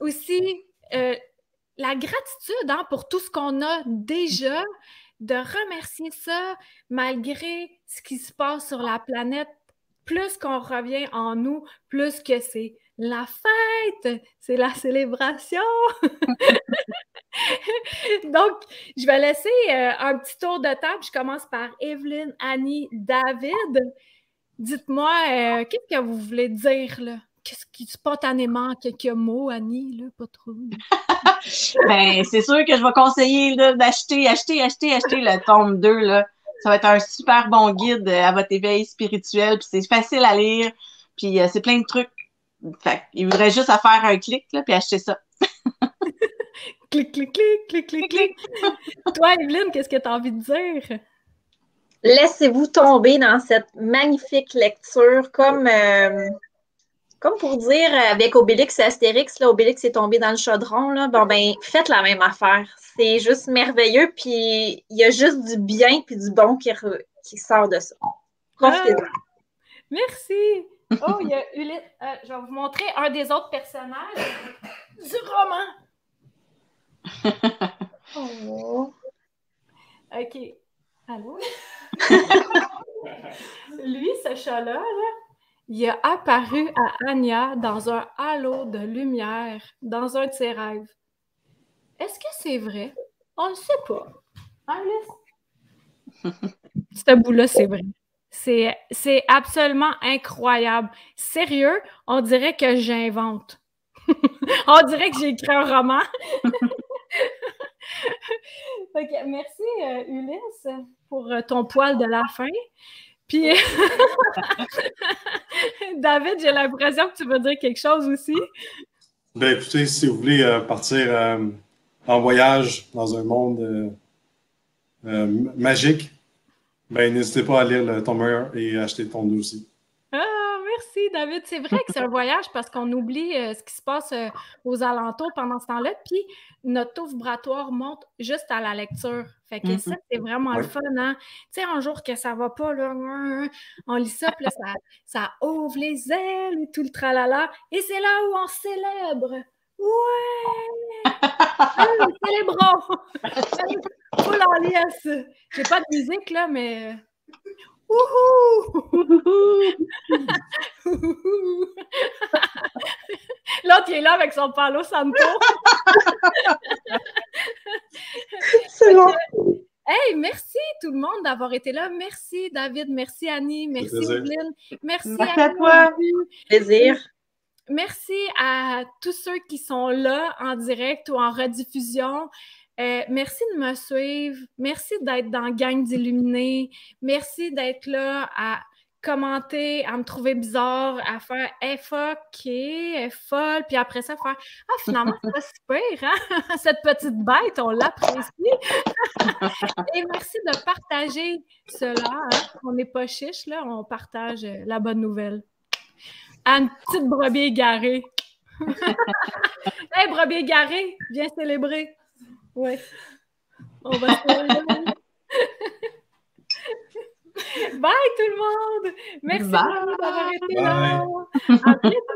S1: Aussi, la gratitude pour tout ce qu'on a déjà, de remercier ça malgré ce qui se passe sur la planète. Plus qu'on revient en nous, plus que c'est la fête, c'est la célébration. Donc, je vais laisser un petit tour de table. Je commence par Evelyne, Annie, David. Dites-moi, qu'est-ce que vous voulez dire, là? Qu'est-ce qui, spontanément, quelques mots, Annie, là, pas trop?
S2: Ben, c'est sûr que je vais conseiller d'acheter le tome 2, là. Ça va être un super bon guide à votre éveil spirituel, puis c'est facile à lire, puis c'est plein de trucs. Fait il voudrait juste à faire un clic, là, puis acheter ça.
S1: Clic, clic, clic, clic, clic, clic. Toi, Evelyne, qu'est-ce que tu as envie de dire?
S3: Laissez-vous tomber dans cette magnifique lecture, comme pour dire avec Obélix et Astérix, là, Obélix est tombé dans le chaudron, là, bon, ben, faites la même affaire. C'est juste merveilleux, puis il y a juste du bien puis du bon qui sort de ça. Profitez-en.
S1: Merci. Oh, il y a Ulysse. Je vais vous montrer un des autres personnages du roman. Oh. OK. Allô? Lui, ce chat-là, il a apparu à Anya dans un halo de lumière, dans un de ses rêves. Est-ce que c'est vrai? On ne sait pas. Hein, Ulysse? Ce bout-là, c'est vrai. C'est absolument incroyable. Sérieux, on dirait que j'invente. On dirait que j'ai écrit un roman. Okay, merci, Ulysse, pour ton poil de la fin. Puis, David, j'ai l'impression que tu veux dire quelque chose aussi.
S5: Ben, écoutez, si vous voulez partir en voyage dans un monde magique, ben, n'hésitez pas à lire le tome 1 et acheter le tome 2 aussi.
S1: Ah, merci, David. C'est vrai que c'est un voyage parce qu'on oublie ce qui se passe aux alentours pendant ce temps-là. Puis, notre taux vibratoire monte juste à la lecture. Fait que ça, c'est vraiment le fun, hein? Tu sais, un jour que ça va pas, là, on lit ça, puis là, ça ouvre les ailes et tout le tralala. Et c'est là où on célèbre. Ouais! Allez, célébrons! Full en liesse. J'ai pas de musique, là, mais... Wouhou! L'autre, il est là avec son palo santo.
S3: C'est bon.
S1: Hey, merci tout le monde d'avoir été là. Merci David, merci Annie, merci Evelyne, merci
S2: à toi.
S3: Plaisir.
S1: Merci à tous ceux qui sont là en direct ou en rediffusion. Merci de me suivre. Merci d'être dans la gang d'Illuminés. Merci d'être là à commenter, à me trouver bizarre, à faire « Hey, fuck, elle est folle », puis après ça, faire « Ah, finalement, c'est pas super, hein? Cette petite bête, on l'apprécie. » Et merci de partager cela. Hein? On n'est pas chiche, là, on partage la bonne nouvelle. À une petite brebis égarée. Hey, brebis égarée, viens célébrer. Ouais. On va célébrer. Bye tout le monde! Merci d'avoir été là! À bientôt!